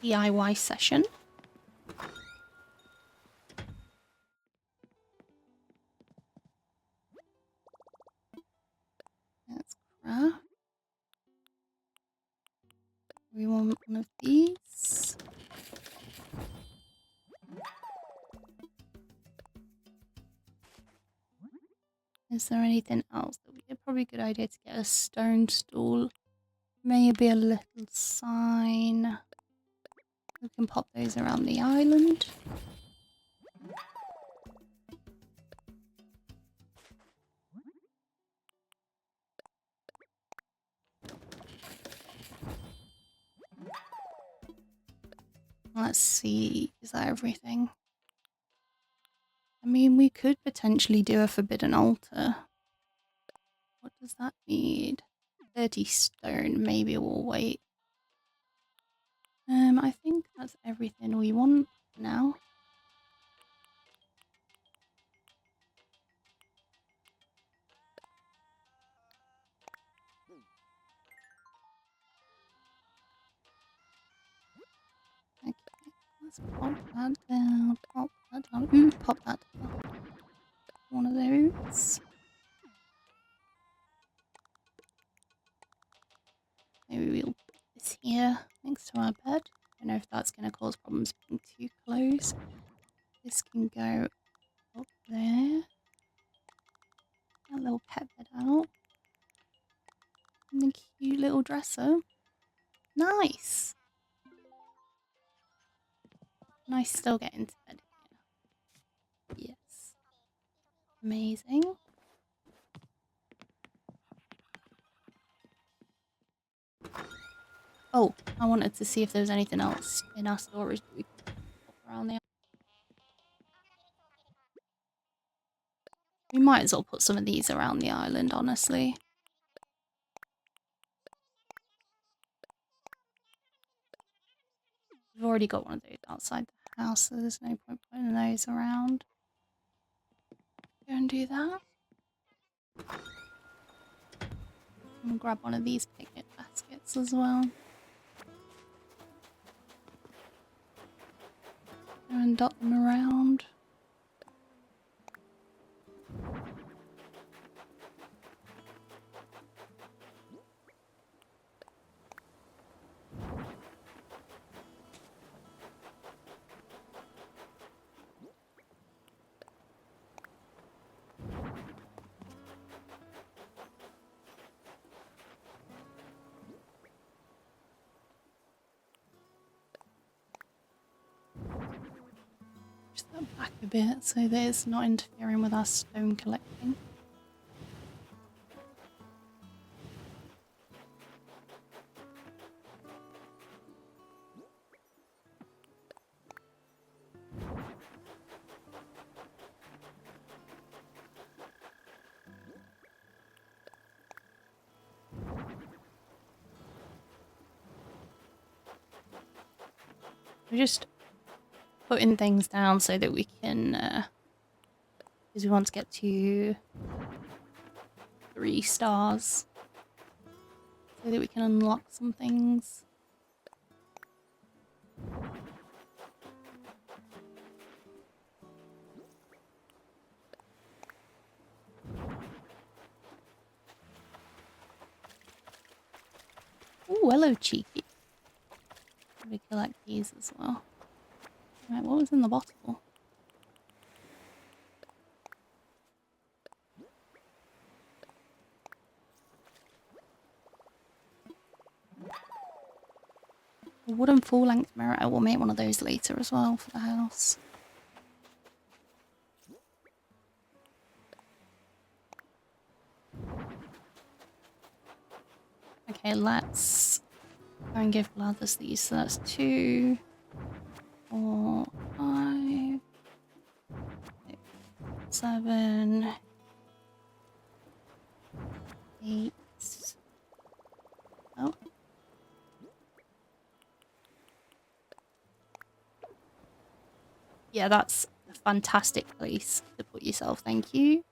DIY session. Let's craft. We want one of these. Is there anything else that we could? Probably a good idea to get a stone stool. Maybe a little sign. We can pop those around the island. Let's see, is that everything? I mean, we could potentially do a forbidden altar. What does that need? 30 stone, maybe we'll wait. I think that's everything we want now. Okay, let's pop that down, pop that down. Ooh, pop that down. One of those. Maybe we'll put this here next to our bed. I don't know if that's going to cause problems being too close. This can go up there. A little pet bed out. And a cute little dresser. Nice! Nice still get into bed here. Yes. Amazing. Oh, I wanted to see if there was anything else in our storage that we could pop around there. We might as well put some of these around the island, honestly. We've already got one of those outside the house, so there's no point putting those around. Go and do that. And grab one of these picnic baskets as well. Go and dot them around. Push that back a bit so that it's not interfering with our stone collecting. We're just putting things down so that we can, because we want to get to 3 stars, so that we can unlock some things. Ooh, hello, cheeky. We collect these as well. Right, what was in the bottle? A wooden full-length mirror. I will make one of those later as well for the house. Okay, let's go and give Blathers these. So that's 2, 4, 5. 7, 8. Oh. Yeah, that's a fantastic place to put yourself. Thank you.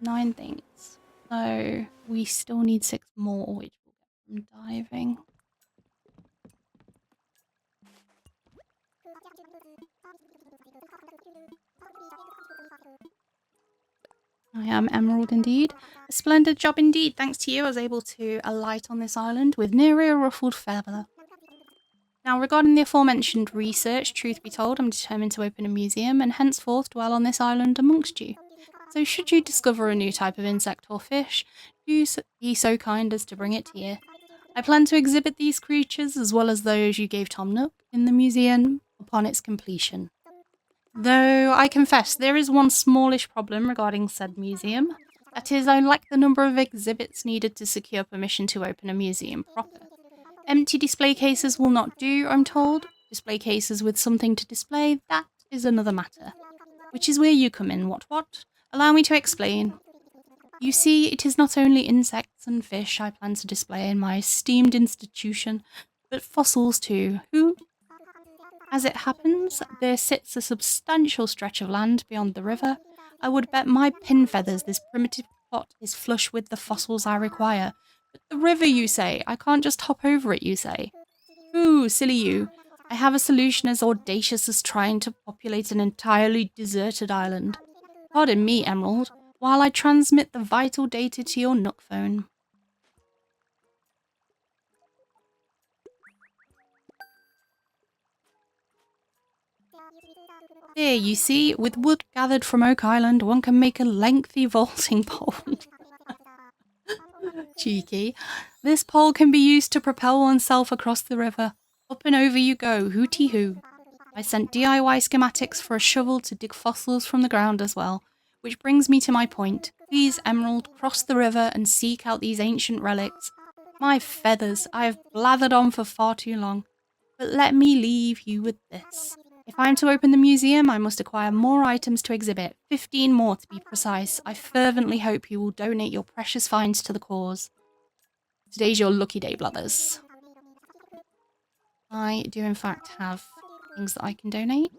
9 things. So we still need 6 more, which we'll get from diving. I am Emerald indeed. A splendid job indeed. Thanks to you, I was able to alight on this island with nary a ruffled feather. Now, regarding the aforementioned research, truth be told, I'm determined to open a museum and henceforth dwell on this island amongst you. So should you discover a new type of insect or fish, do be so kind as to bring it here. I plan to exhibit these creatures, as well as those you gave Tom Nook, in the museum upon its completion. Though I confess there is one smallish problem regarding said museum. That is, I lack the number of exhibits needed to secure permission to open a museum proper. Empty display cases will not do, I'm told. Display cases with something to display, that is another matter. Which is where you come in, what? Allow me to explain. You see, it is not only insects and fish I plan to display in my esteemed institution, but fossils too, who, as it happens, there sits a substantial stretch of land beyond the river. I would bet my pin feathers this primitive plot is flush with the fossils I require. But the river, you say? I can't just hop over it, you say? Ooh, silly you. I have a solution as audacious as trying to populate an entirely deserted island. Pardon me, Emerald, while I transmit the vital data to your Nook phone. There, you see, with wood gathered from Oak Island, one can make a lengthy vaulting pole. Cheeky. This pole can be used to propel oneself across the river. Up and over you go, hooty-hoo. I sent DIY schematics for a shovel to dig fossils from the ground as well, which brings me to my point. Please, Emerald, cross the river and seek out these ancient relics. My feathers, I have blathered on for far too long. But let me leave you with this. If I am to open the museum, I must acquire more items to exhibit, 15 more to be precise. I fervently hope you will donate your precious finds to the cause. Today's your lucky day, brothers. I do in fact have things that I can donate.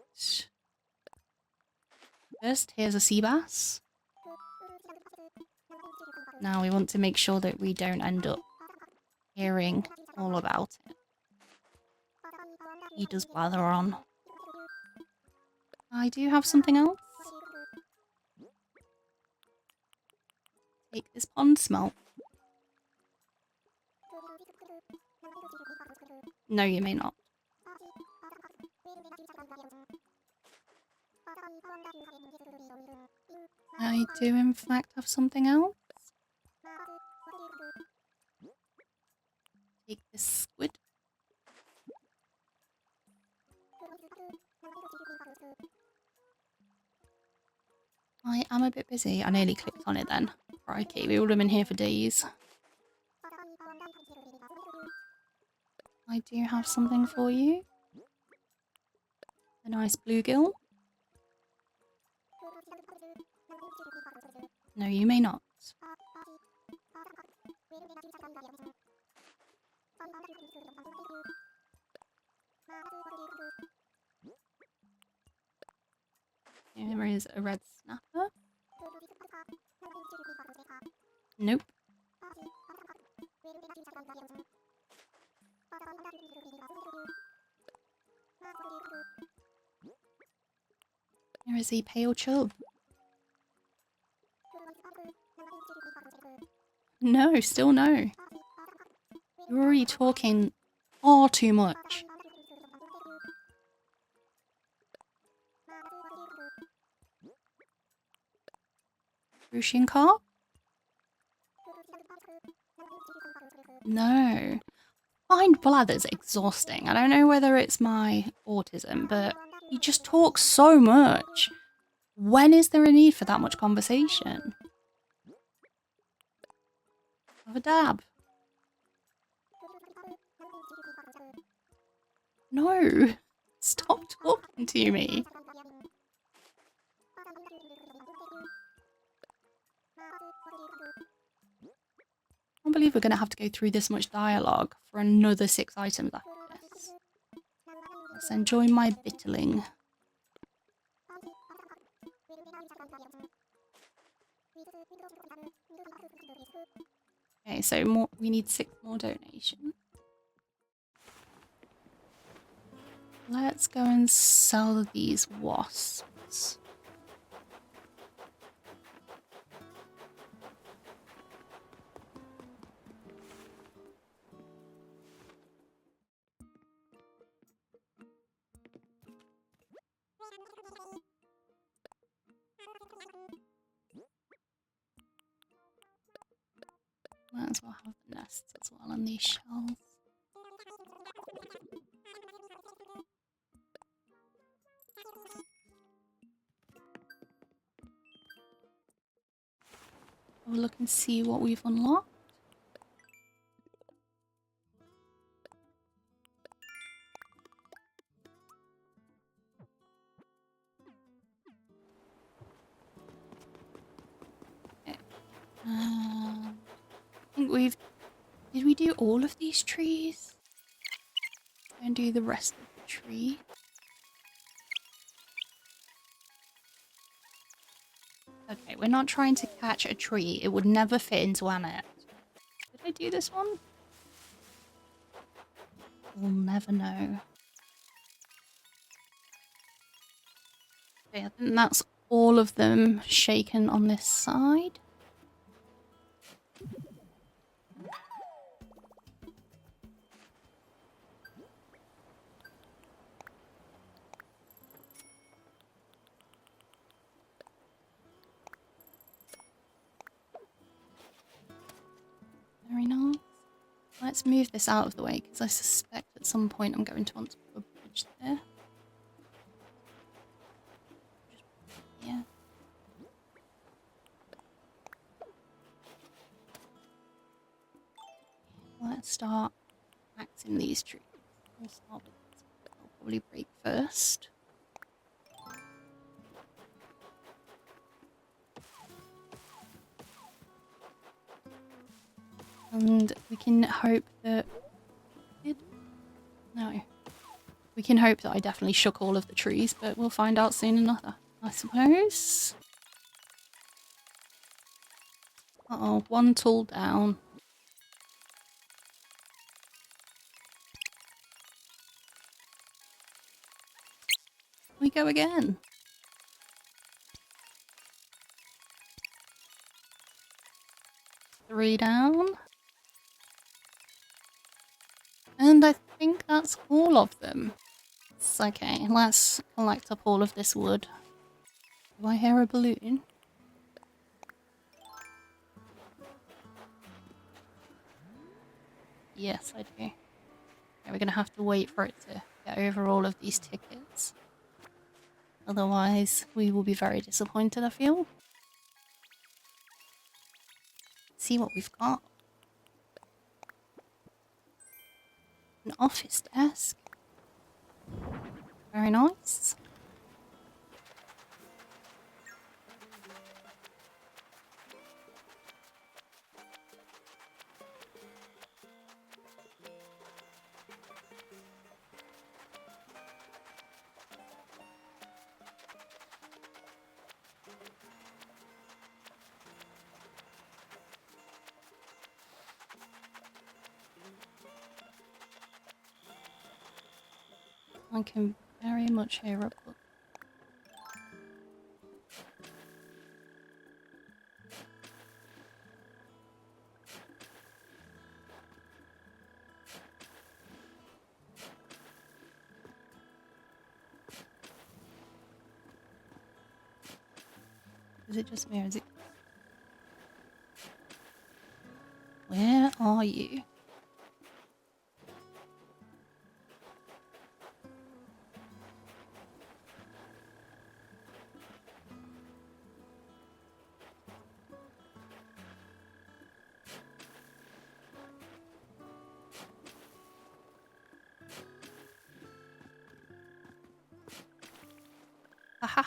First, here's a sea bass. Now we want to make sure that we don't end up hearing all about it. He does blather on. I do have something else. Take this pond smelt. No, you may not. I do in fact have something else. Take this squid. I am a bit busy. I nearly clicked on it then. Crikey, we would have been here for days. I do have something for you. A nice bluegill. No, you may not. There is a red snapper. Nope. There is a pale chub. No, still no. You're already talking far too much. Crucian carp? No. Find Blather's exhausting. I don't know whether it's my autism, but he just talks so much. When is there a need for that much conversation? Have a dab. No. Stop talking to me. I can't believe we're going to have to go through this much dialogue for another 6 items after this. Let's enjoy my bitterling. Okay, so more. We need 6 more donations. Let's go and sell these wasps. Might as well have the nests as well on these shells. Have a look and see what we've unlocked. Okay. I think we've... Did we do all of these trees? And do the rest of the tree. Okay, we're not trying to catch a tree. It would never fit into our net. Did I do this one? We'll never know. Okay, I think that's all of them shaken on this side. Very nice. Let's move this out of the way because I suspect at some point I'm going to want to put a bridge there. Yeah. Let's start axing these trees. We'll start with this. I'll probably break first. And we can hope that... No. We can hope that I definitely shook all of the trees, but we'll find out soon enough, I suppose. Uh-oh, one tool down. We go again. Three down. And I think that's all of them. It's okay, let's collect up all of this wood. Do I hear a balloon? Yes, I do. Okay, we're gonna have to wait for it to get over all of these tickets. Otherwise, we will be very disappointed, I feel. See what we've got. An office desk. Very nice. I can very much hear a book. Is it just me or is it... Where are you? Aha.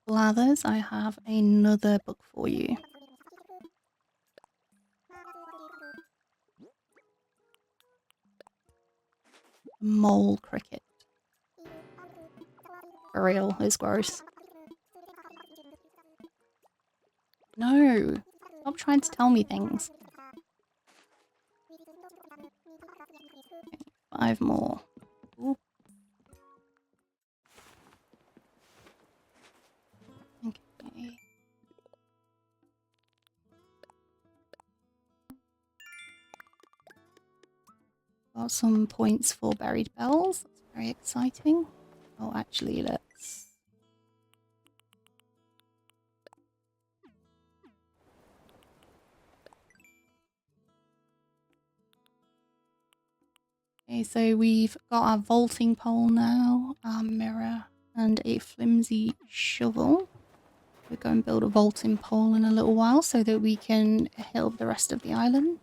Blathers, I have another book for you. Mole cricket. For real, it's gross. No! Stop trying to tell me things. 5 more. Ooh. Okay. Got some points for buried bells. That's very exciting. Oh, actually, let's... Okay, so we've got our vaulting pole now, our mirror, and a flimsy shovel. We'll go and build a vaulting pole in a little while so that we can help the rest of the island.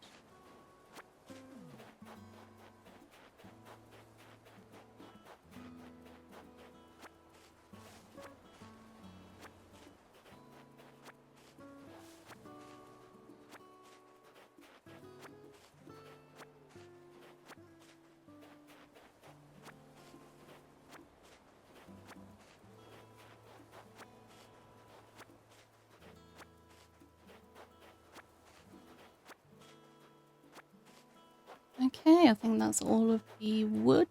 Okay, I think that's all of the wood.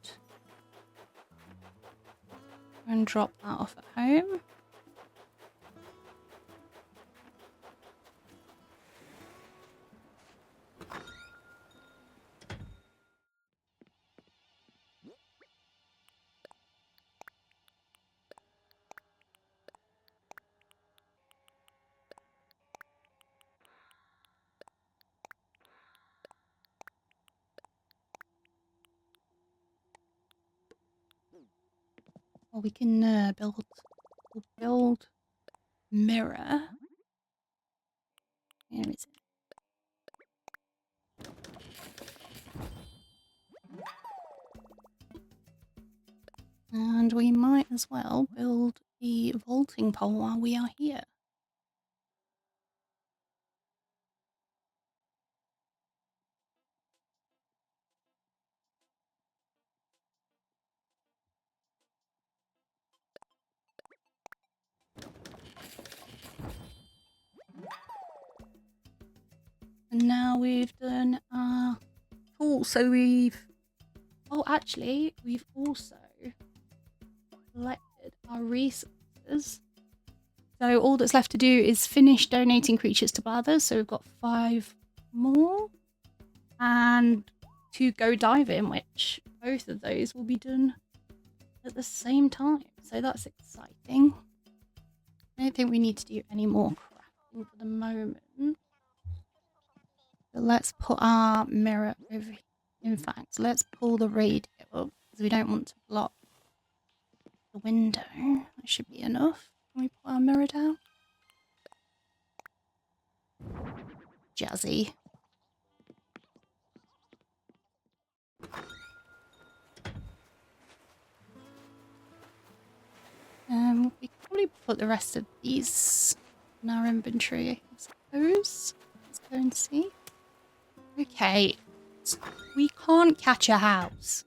And drop that off at home. Or we can build mirror. Where is it? And we might as well build the vaulting pole while we are here. And now we've done our tool. So we've... Oh, actually, we've also collected our resources. So all that's left to do is finish donating creatures to Blathers. So we've got 5 more. And to go diving, which both of those will be done at the same time. So that's exciting. I don't think we need to do any more crafting for the moment. But let's put our mirror over here. In fact, let's pull the radio up because we don't want to block the window. That should be enough. Can we put our mirror down? Jazzy. We could probably put the rest of these in our inventory, I suppose. Let's go and see. Okay. We can't catch a house.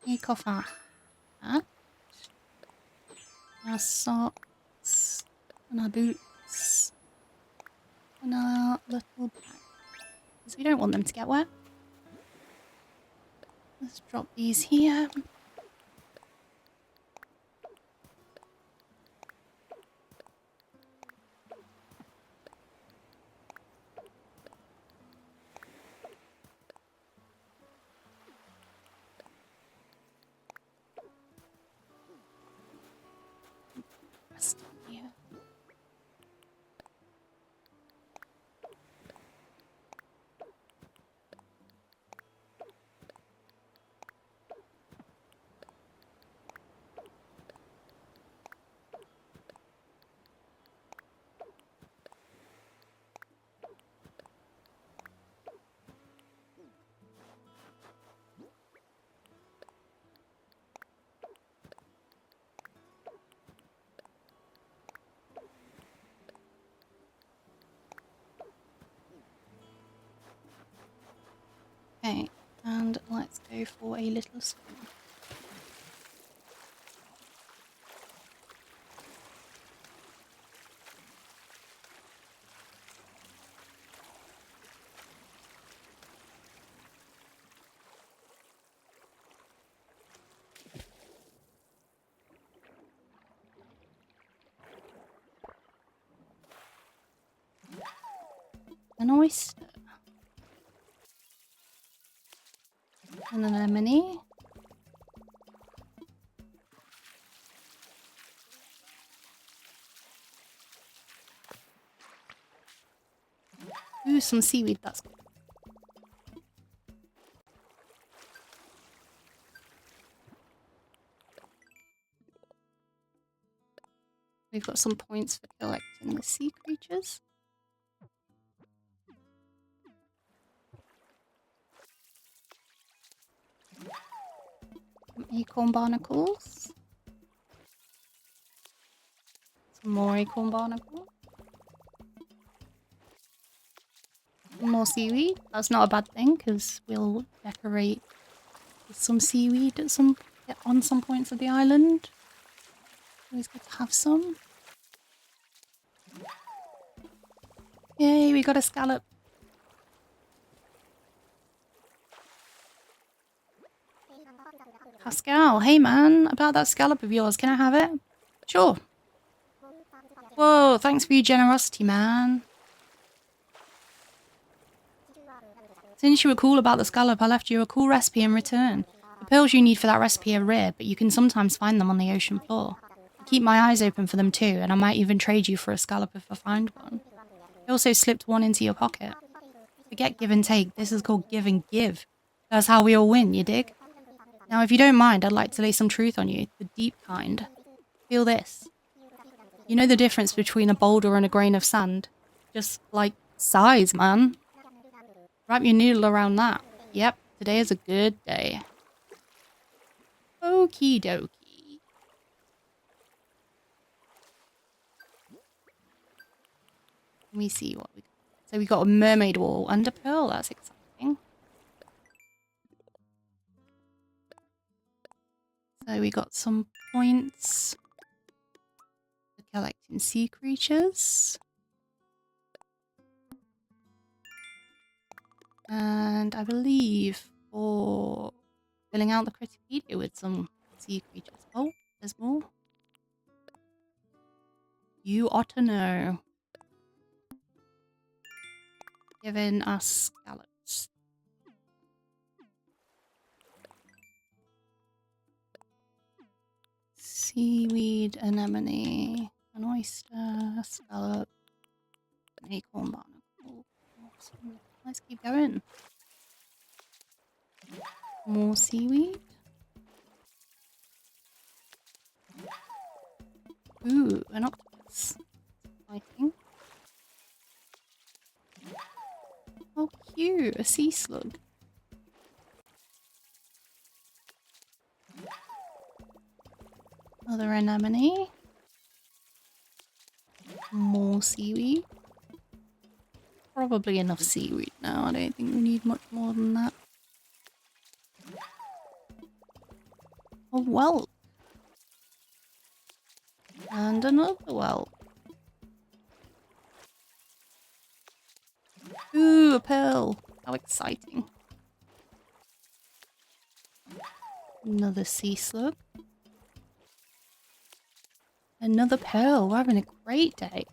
Take off our hat, our socks, and our boots. in our little bag. Because we don't want them to get wet. Let's drop these here. Rest on here. Okay, and let's go for a little swim. An oyster. An anemone. Ooh, some seaweed, that's good. We've got some points for collecting the sea creatures. Some acorn barnacles. Some more acorn barnacles. More seaweed. That's not a bad thing because we'll decorate with some seaweed at on some points of the island. Always good to have some. Yay, we got a scallop. Pascal, hey man, about that scallop of yours, can I have it? Sure. Whoa, thanks for your generosity, man. Since you were cool about the scallop, I left you a cool recipe in return. The pearls you need for that recipe are rare, but you can sometimes find them on the ocean floor. I keep my eyes open for them too, and I might even trade you for a scallop if I find one. I also slipped one into your pocket. Forget give and take, this is called give and give. That's how we all win, you dig? Now, if you don't mind, I'd like to lay some truth on you, the deep kind. Feel this. You know the difference between a boulder and a grain of sand? Just, like, size, man. Wrap your noodle around that. Yep, today is a good day. Okie dokie. Let me see what we got. So we got a mermaid wall under pearl, that's exciting. So we got some points for collecting sea creatures. And I believe for filling out the Critterpedia with some sea creatures. Oh, there's more. You ought to know. Giving us scallops. Seaweed, anemone, an oyster, scallop, an acorn barnacle. Awesome. Let's keep going. More seaweed. Ooh, an octopus. I think. Oh, cute! A sea slug. Another anemone. More seaweed. Probably enough seaweed now. I don't think we need much more than that. A whelk. And another whelk. Ooh, a pearl. How exciting. Another sea slug. Another pearl. We're having a great day.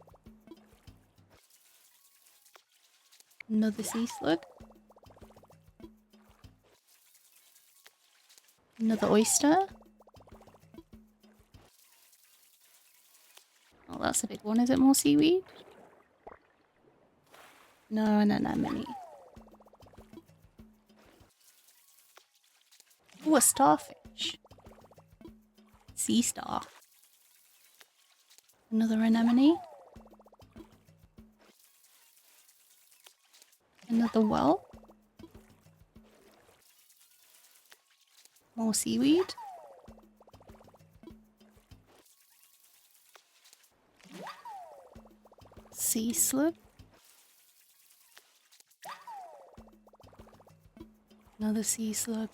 Another sea slug. Another oyster. Oh, that's a big one. Is it more seaweed? No, an anemone. Oh, a starfish. Sea star. Another anemone. Another whelk. More seaweed. Sea slug. Another sea slug.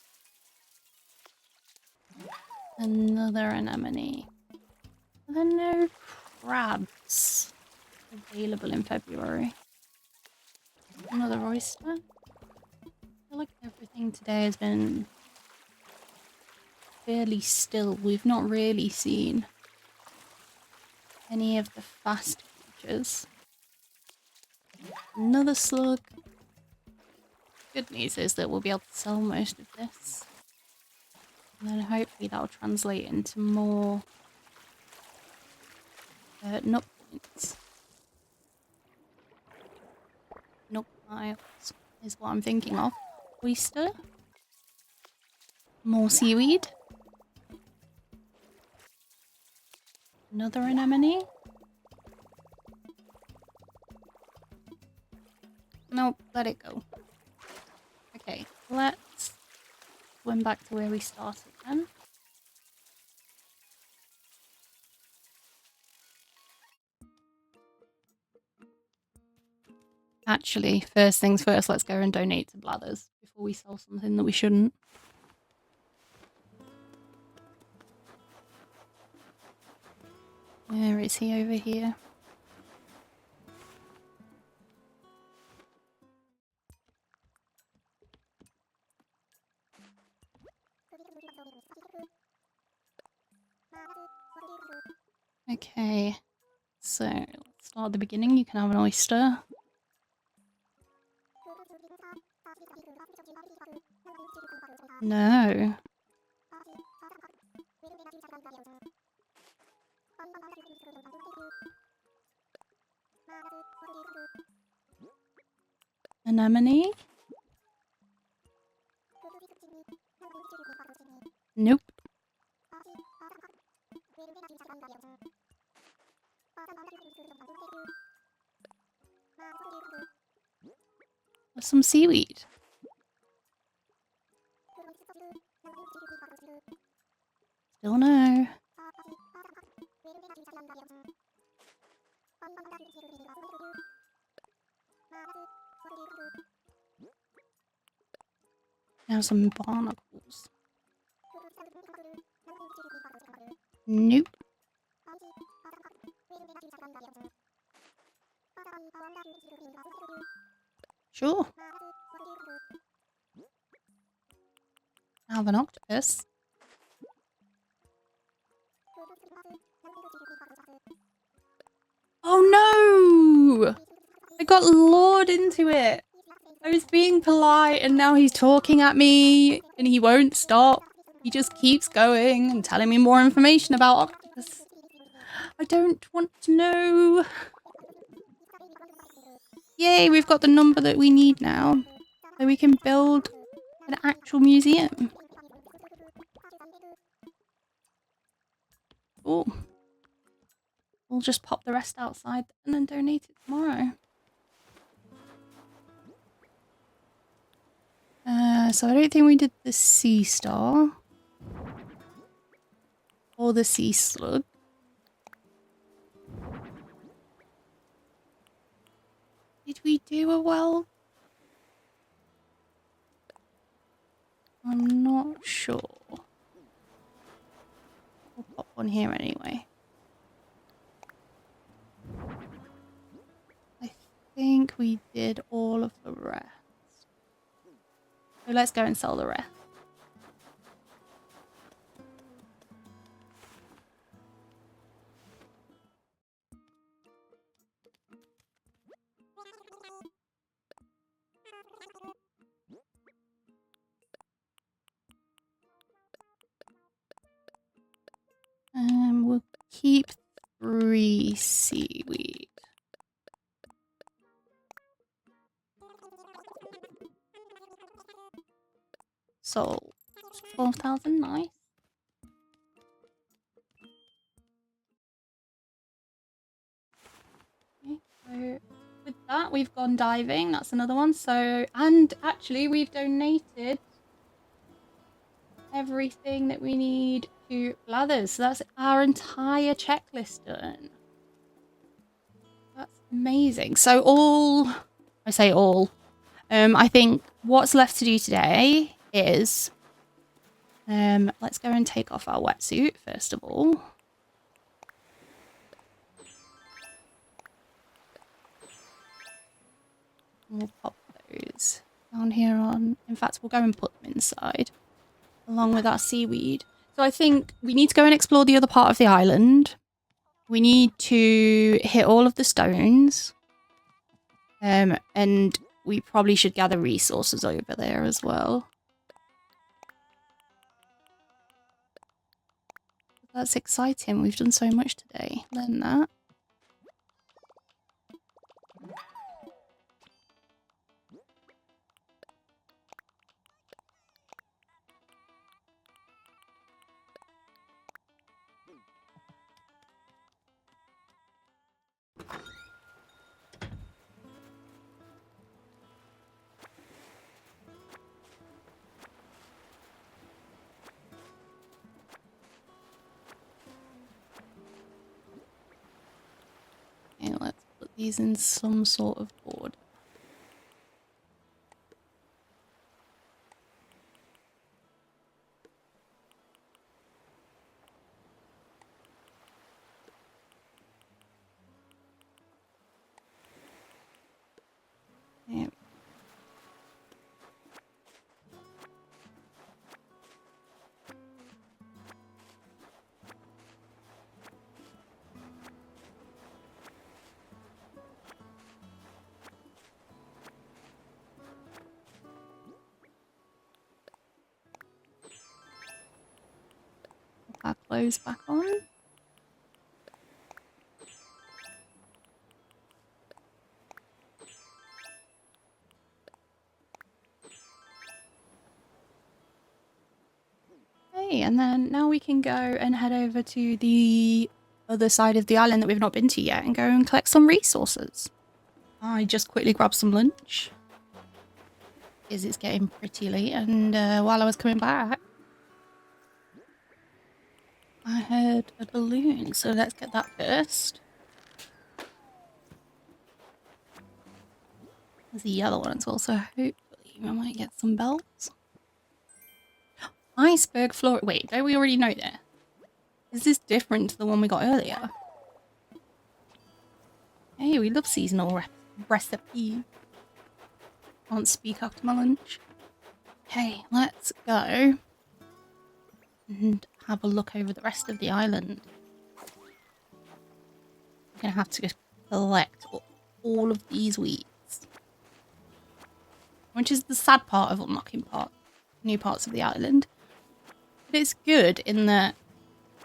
Another anemone. Are there no crabs available in February? Another oyster. I feel like everything today has been fairly still. We've not really seen any of the fast creatures. Another slug. Good news is that we'll be able to sell most of this. And then hopefully that'll translate into more nut points. Nut miles is what I'm thinking of. Oyster. More seaweed. Another anemone. Nope, let it go. Okay, let's swim back to where we started then. Actually, first things first, let's go and donate to Blathers before we sell something that we shouldn't. Where is he over here? Okay, so let's start at the beginning. You can have an oyster. No. Anemone? Nope. Some seaweed. Still no. Now some barnacles. Nope. Sure. I have an octopus. Oh no! I got lured into it. I was being polite and now he's talking at me and he won't stop. He just keeps going and telling me more information about octopus. I don't want to know. Yay, we've got the number that we need now. So we can build an actual museum. Oh. We'll just pop the rest outside and then donate it tomorrow. So I don't think we did the sea star. Or the sea slug. Did we do a well? I'm not sure. We'll pop one here anyway. I think we did all of the rest. So let's go and sell the rest. We'll keep 3 seaweed. So 12,000, nice. Okay, so with that, we've gone diving. That's another one. So, and actually, we've donated everything that we need to Blathers. So that's our entire checklist done. That's amazing. So I say all. I think what's left to do today is, let's go and take off our wetsuit first of all. We'll pop those down here on. In fact, we'll go and put them inside along with our seaweed. So I think we need to go and explore the other part of the island. We need to hit all of the stones. And we probably should gather resources over there as well. That's exciting. We've done so much today. Learn that. Okay, let's put these in some sort of board. There. Put our clothes back on. Okay, and then now we can go and head over to the other side of the island that we've not been to yet and go and collect some resources. I just quickly grabbed some lunch because it's getting pretty late, and while I was coming back I heard a balloon, so let's get that first. There's a yellow one as well, so hopefully I might get some belts. Iceberg floor. Wait, don't we already know that? Is this different to the one we got earlier? Hey, we love seasonal recipe. Can't speak after my lunch. Okay, let's go and have a look over the rest of the island. I'm gonna have to collect all of these weeds, which is the sad part of unlocking new parts of the island. But it's good in that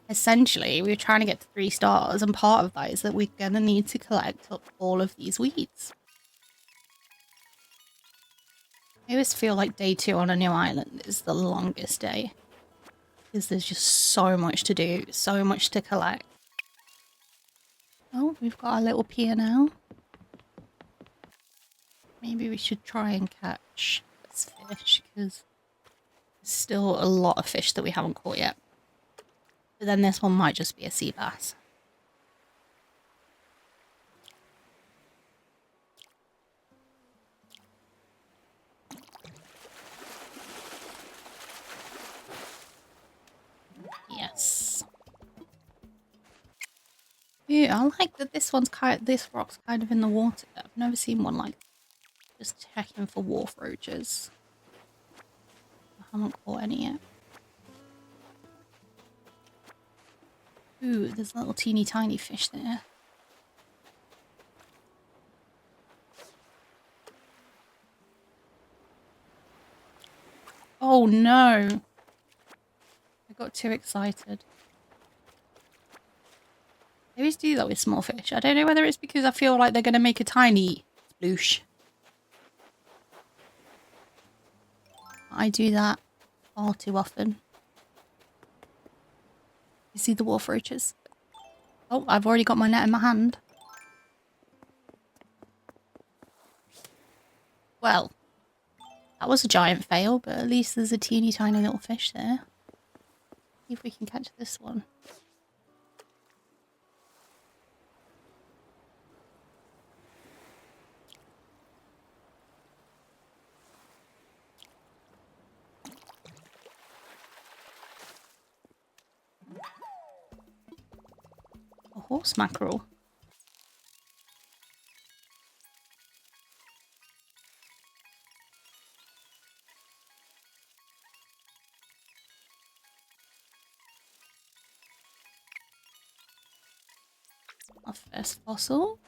essentially we're trying to get to 3 stars, and part of that is that we're gonna need to collect up all of these weeds. I always feel like day 2 on a new island is the longest day, because there's just so much to do, so much to collect. Oh, we've got our little pier now. Maybe we should try and catch this fish, because there's still a lot of fish that we haven't caught yet. But then this one might just be a sea bass. Yes. Yeah, I like that this rock's kind of in the water. I've never seen one like just checking for wharf roaches. I haven't caught any yet. Ooh, there's a little teeny tiny fish there. Oh no! I got too excited. I always do that with small fish. I don't know whether it's because I feel like they're going to make a tiny sploosh. I do that far too often. You see the wharf roaches? Oh, I've already got my net in my hand. Well, that was a giant fail, but at least there's a teeny tiny little fish there. See if we can catch this one. A horse mackerel. Our first fossil.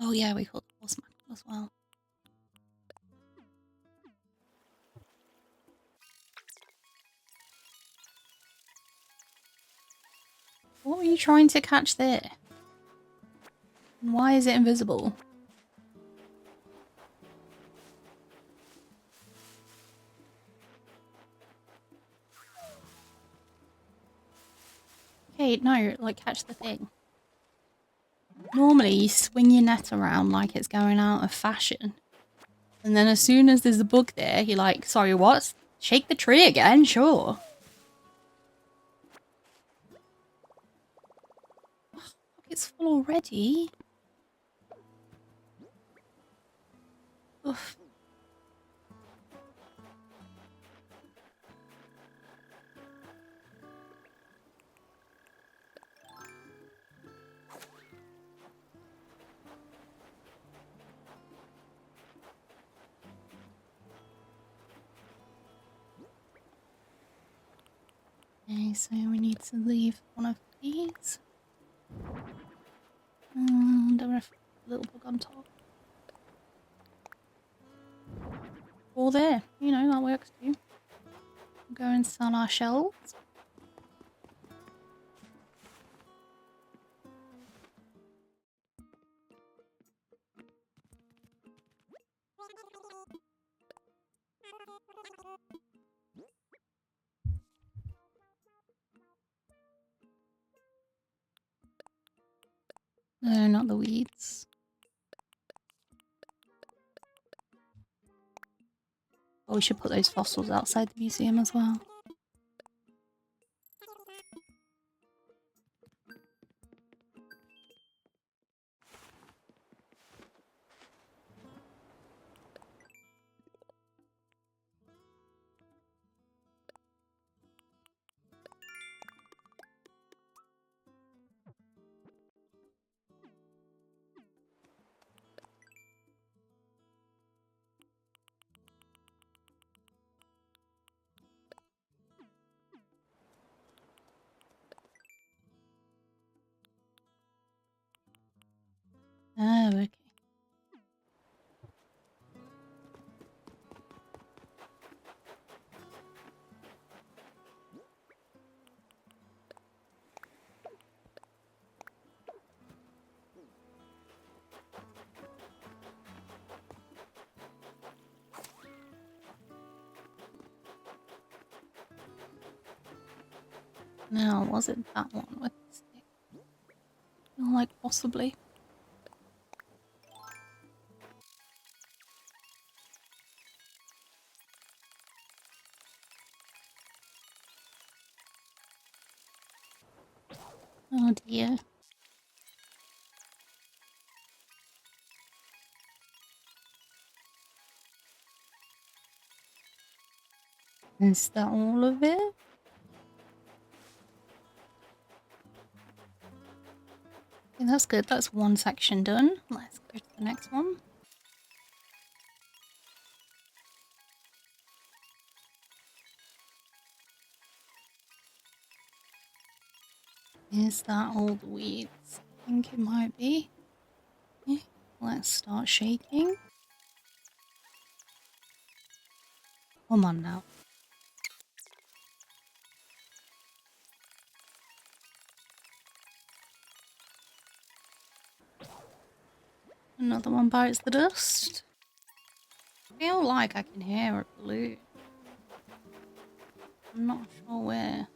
Oh yeah, we caught the horse mackerel as well. What were you trying to catch there? Why is it invisible? Okay, no, like catch the thing. Normally you swing your net around like it's going out of fashion. And then as soon as there's a bug there, you're like, sorry, what? Shake the tree again? Sure. It's full already. Oof. Okay, so we need to leave one of these. And a little bug on top. Or there, you know, that works too. Go and sell our shells. No, not the weeds. Oh, we should put those fossils outside the museum as well. Oh, okay. Now, was it that one with the stick? Feel like possibly. Oh dear. Is that all of it? Okay, that's good. That's one section done. Let's go to the next one. Is that all the weeds? I think it might be. Okay, let's start shaking. Come on now. Another one bites the dust. I feel like I can hear a balloon. I'm not sure where.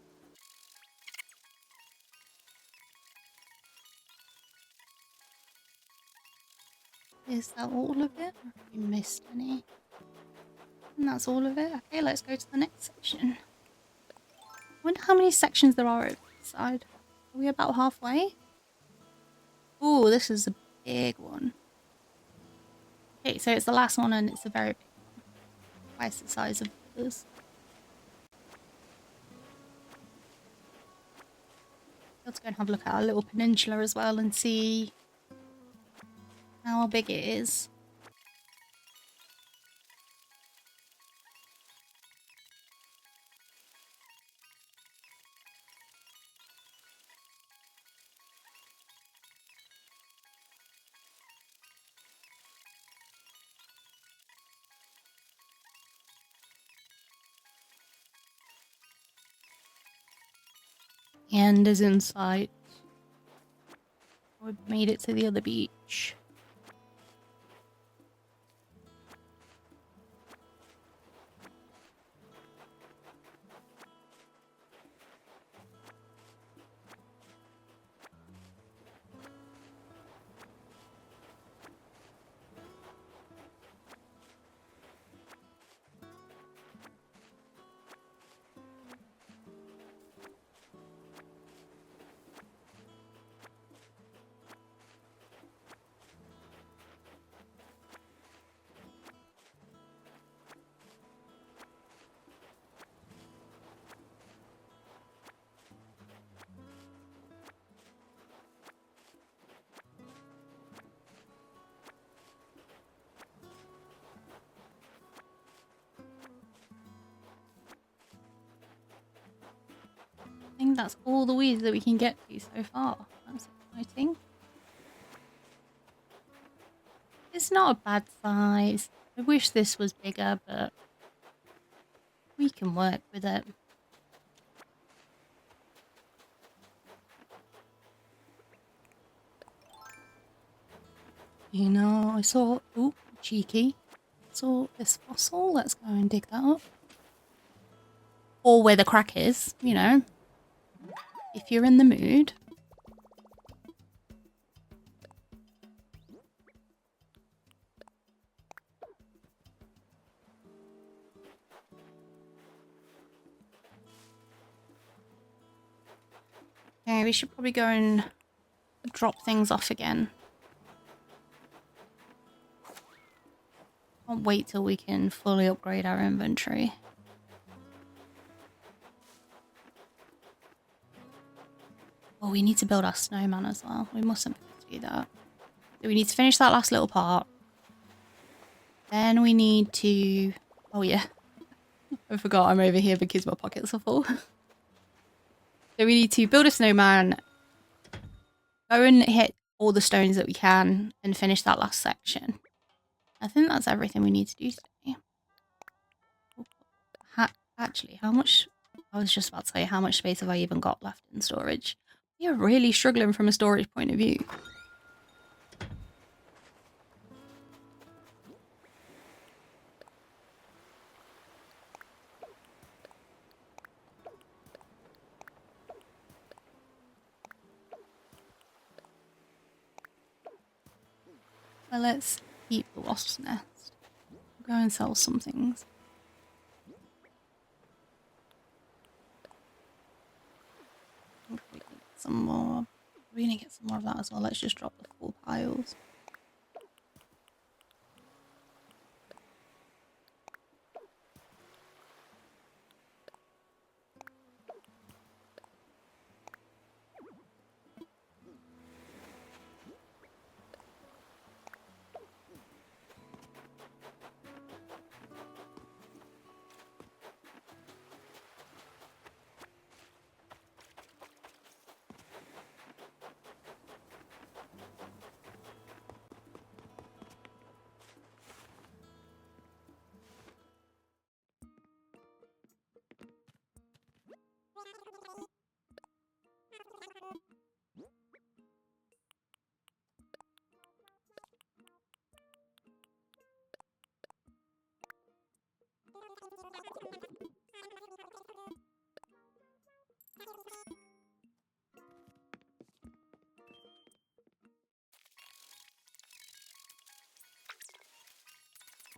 Is that all of it? Or have we missed any? And that's all of it. Okay, let's go to the next section. I wonder how many sections there are over this side. Are we about halfway? Oh, this is a big one. Okay, so it's the last one and it's a very big one. Twice the size of others. Let's go and have a look at our little peninsula as well and see how big it is. The end is in sight. We've made it to the other beach. I think that's all the weeds that we can get to so far. That's exciting. It's not a bad size. I wish this was bigger, but we can work with it. You know, I saw... Ooh, cheeky. Saw this fossil. Let's go and dig that up. Or where the crack is, you know. If you're in the mood. Okay, we should probably go and drop things off again. Can't wait till we can fully upgrade our inventory. Oh, we need to build our snowman as well. We mustn't forget to do that. So we need to finish that last little part. Then we need to... Oh yeah. I forgot I'm over here because my pockets are full. So we need to build a snowman. Go and hit all the stones that we can and finish that last section. I think that's everything we need to do today. Actually, how much... I was just about to say, how much space have I even got left in storage? We are really struggling from a storage point of view. Well, let's keep the wasp's nest. Go and sell some things. some more. We're gonna get some more of that as well. Let's just drop the 4 piles.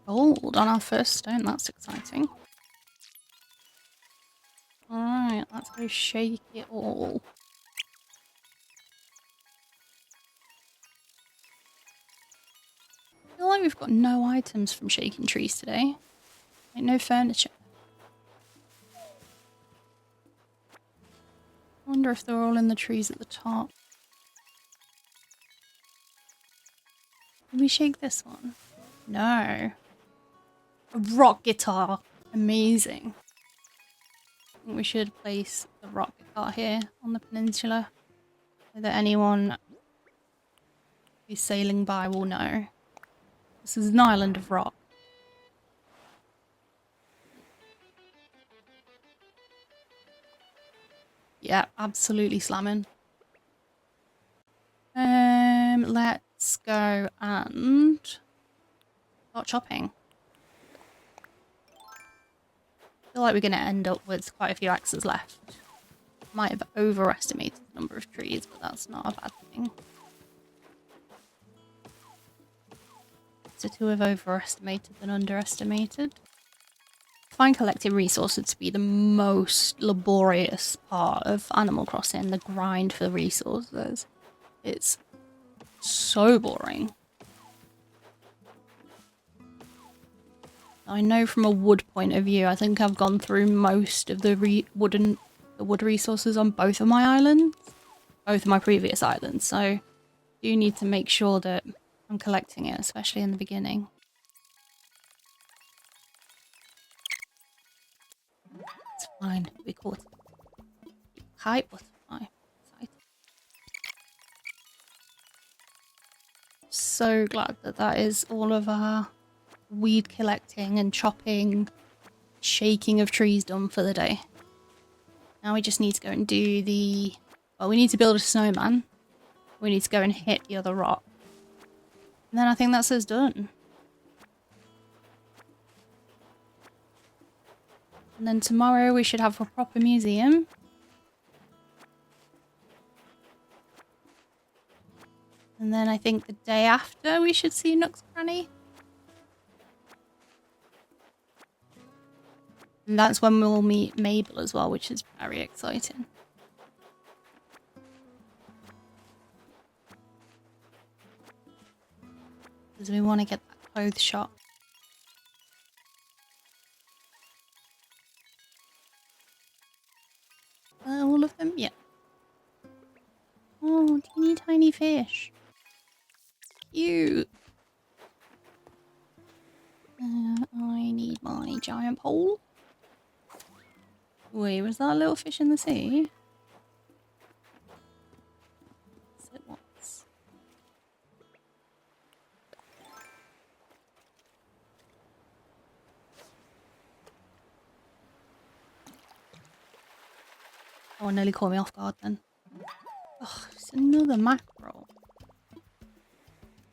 Gold on our first stone, that's exciting. Alright, let's go shake it all. I feel like we've got no items from shaking trees today. Like no furniture. I wonder if they're all in the trees at the top. Did we shake this one? No. A rock guitar. Amazing. I think we should place the rock guitar here on the peninsula so that anyone who's sailing by will know. This is an island of rock. Yeah, absolutely slamming. Let's go and start chopping. I feel like we're going to end up with quite a few axes left. Might have overestimated the number of trees, but that's not a bad thing. So to have overestimated than underestimated. I find collecting resources to be the most laborious part of Animal Crossing, the grind for resources. It's so boring. I know from a wood point of view, I think I've gone through most of the wood resources on both of my islands. Both of my previous islands, so I do need to make sure that I'm collecting it, especially in the beginning. It's fine, we caught it. Kite butterfly. So glad that that is all of our weed collecting and chopping, shaking of trees done for the day. Now we just need to go and do the... Well, we need to build a snowman. We need to go and hit the other rock. And then I think that's us done. And then tomorrow we should have a proper museum. And then I think the day after we should see Nook's Cranny. And that's when we'll meet Mabel as well, which is very exciting. Because we want to get that clothes shop. All of them? Yeah. Oh, teeny tiny fish. Cute. I need my giant pole. Wait, was that a little fish in the sea? Yes, it was. Oh, it nearly caught me off guard then. Oh, it's another mackerel.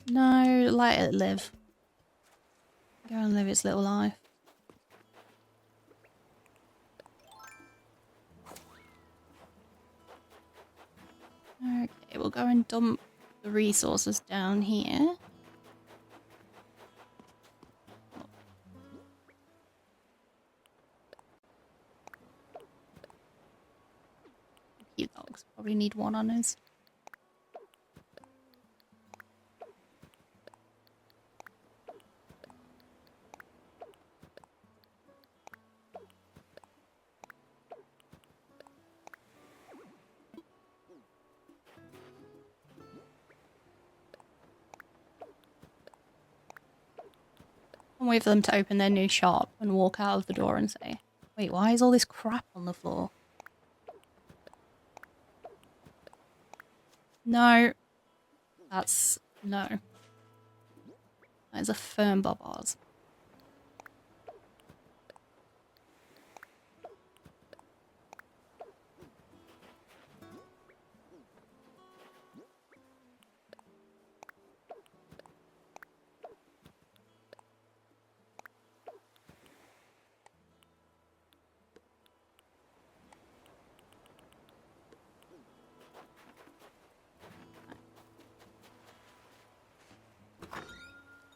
No, let it live. Go and live its little life. Okay, we'll go and dump the resources down here. Keep rescue dogs. Probably need one on us. And wait for them to open their new shop and walk out of the door and say, wait, why is all this crap on the floor? No. That's... no. That is a firm Bobbars.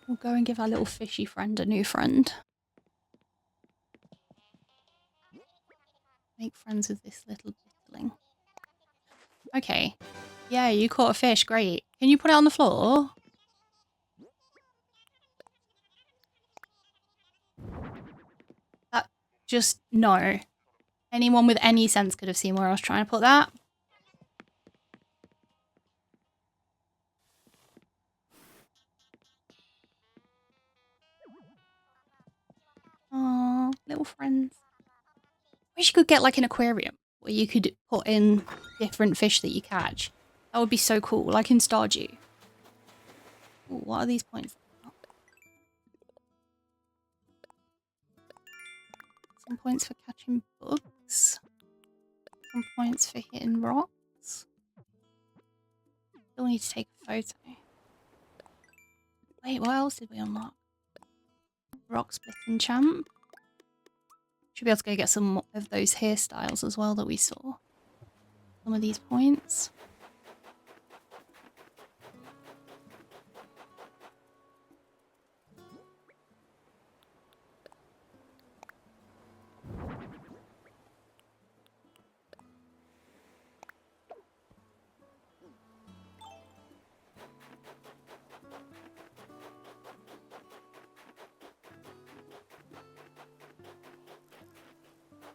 We'll go and give our little fishy friend a new friend. Make friends with this little bitterling. Okay. Yeah, you caught a fish. Great. Can you put it on the floor? That just... no. Anyone with any sense could have seen where I was trying to put that. Oh, little friends. Wish you could get like an aquarium where you could put in different fish that you catch. That would be so cool, like in Stardew. Ooh, what are these points? Some points for catching bugs. Some points for hitting rocks. Still need to take a photo. Wait, what else did we unlock? Rock splitting champ. Should be able to go get some of those hairstyles as well that we saw. Some of these points.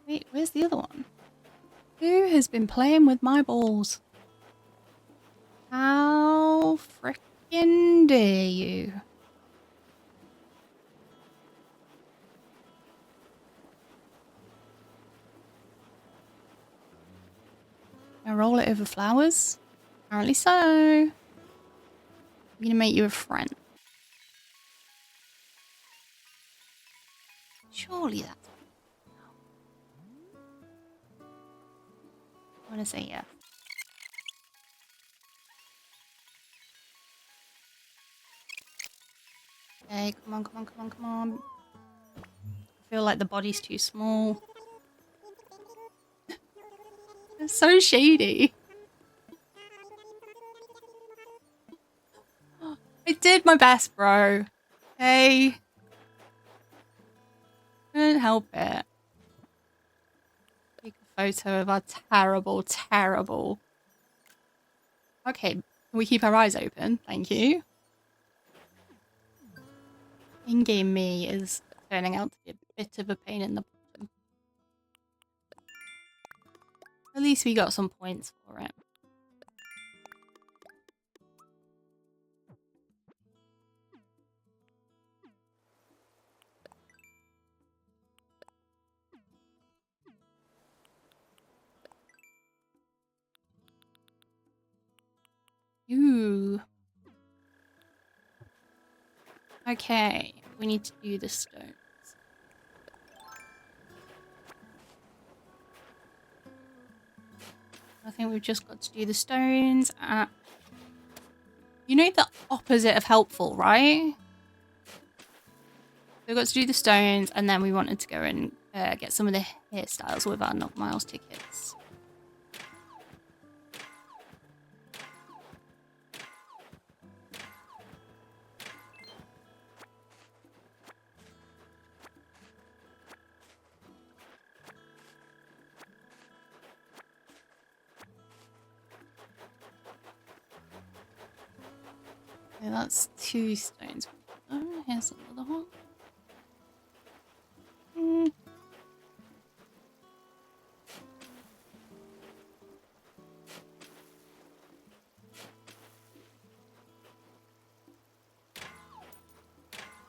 Wait, where's the other one? Who has been playing with my balls? How frickin' dare you? I roll it over flowers? Apparently so. I'm gonna make you a friend. Surely that's... I'm gonna say yeah. Okay, come on, come on, come on, come on. I feel like the body's too small. It's so shady. I did my best, bro. Okay. Couldn't help it. Take a photo of our terrible, terrible... Okay, can we keep our eyes open? Thank you. In-game me is turning out to be a bit of a pain in the bottom. At least we got some points for it. Ooh. Okay, we need to do the stones. I think we've just got to do the stones. You know the opposite of helpful, right? We've got to do the stones, and then we wanted to go and get some of the hairstyles with our Knock Miles tickets. So that's 2 stones. Oh, here's another one.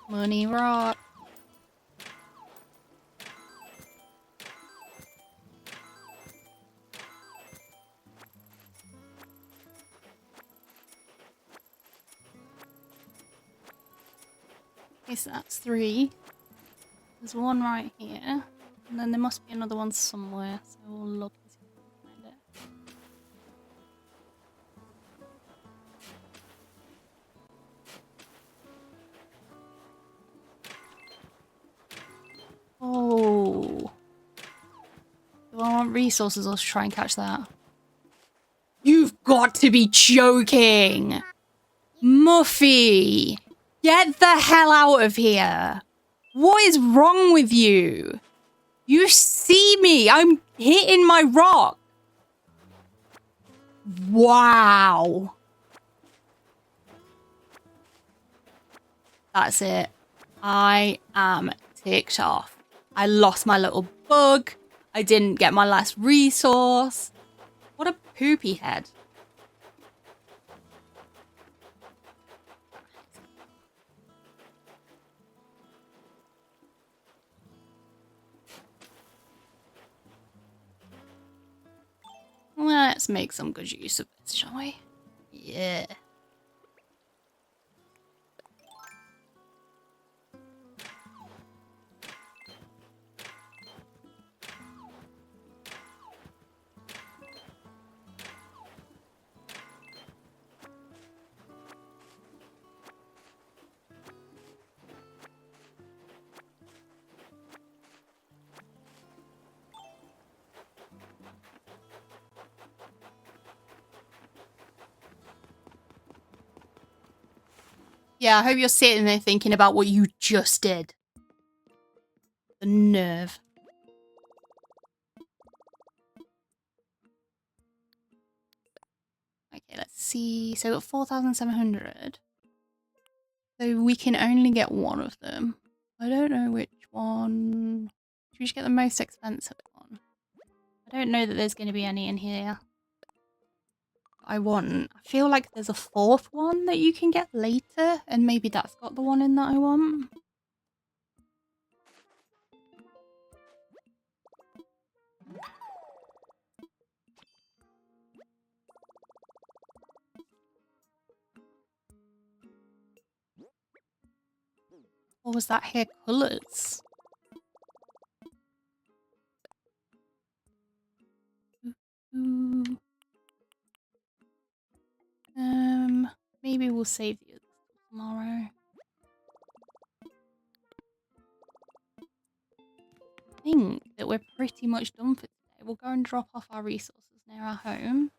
Money rock. Okay, so that's 3. There's one right here. And then there must be another one somewhere. So we'll look and see if we can find it. Oh. Do I want resources or try and catch that? You've got to be joking! Muffy! Get the hell out of here! What is wrong with you? You see me! I'm hitting my rock! Wow! That's it. I am ticked off. I lost my little bug. I didn't get my last resource. What a poopy head. Let's make some good use of this, shall we? Yeah. Yeah, I hope you're sitting there thinking about what you just did. The nerve. Okay, let's see. So 4,700. So we can only get one of them. I don't know which one. Should we just get the most expensive one? I don't know that there's going to be any in here. I feel like there's a 4th one that you can get later, and maybe that's got the one in that I want. Or was that hair colours? Maybe we'll save the others tomorrow. I think that we're pretty much done for today. We'll go and drop off our resources near our home.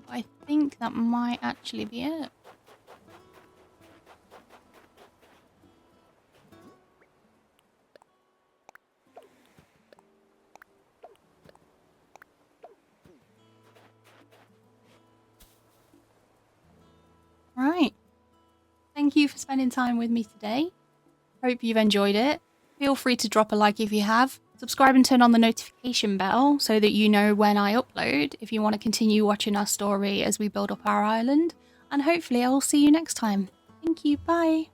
I think that might actually be it. Right. Thank you for spending time with me today. Hope you've enjoyed it. Feel free to drop a like if you have. Subscribe and turn on the notification bell so that you know when I upload if you want to continue watching our story as we build up our island. And hopefully I will see you next time. Thank you. Bye.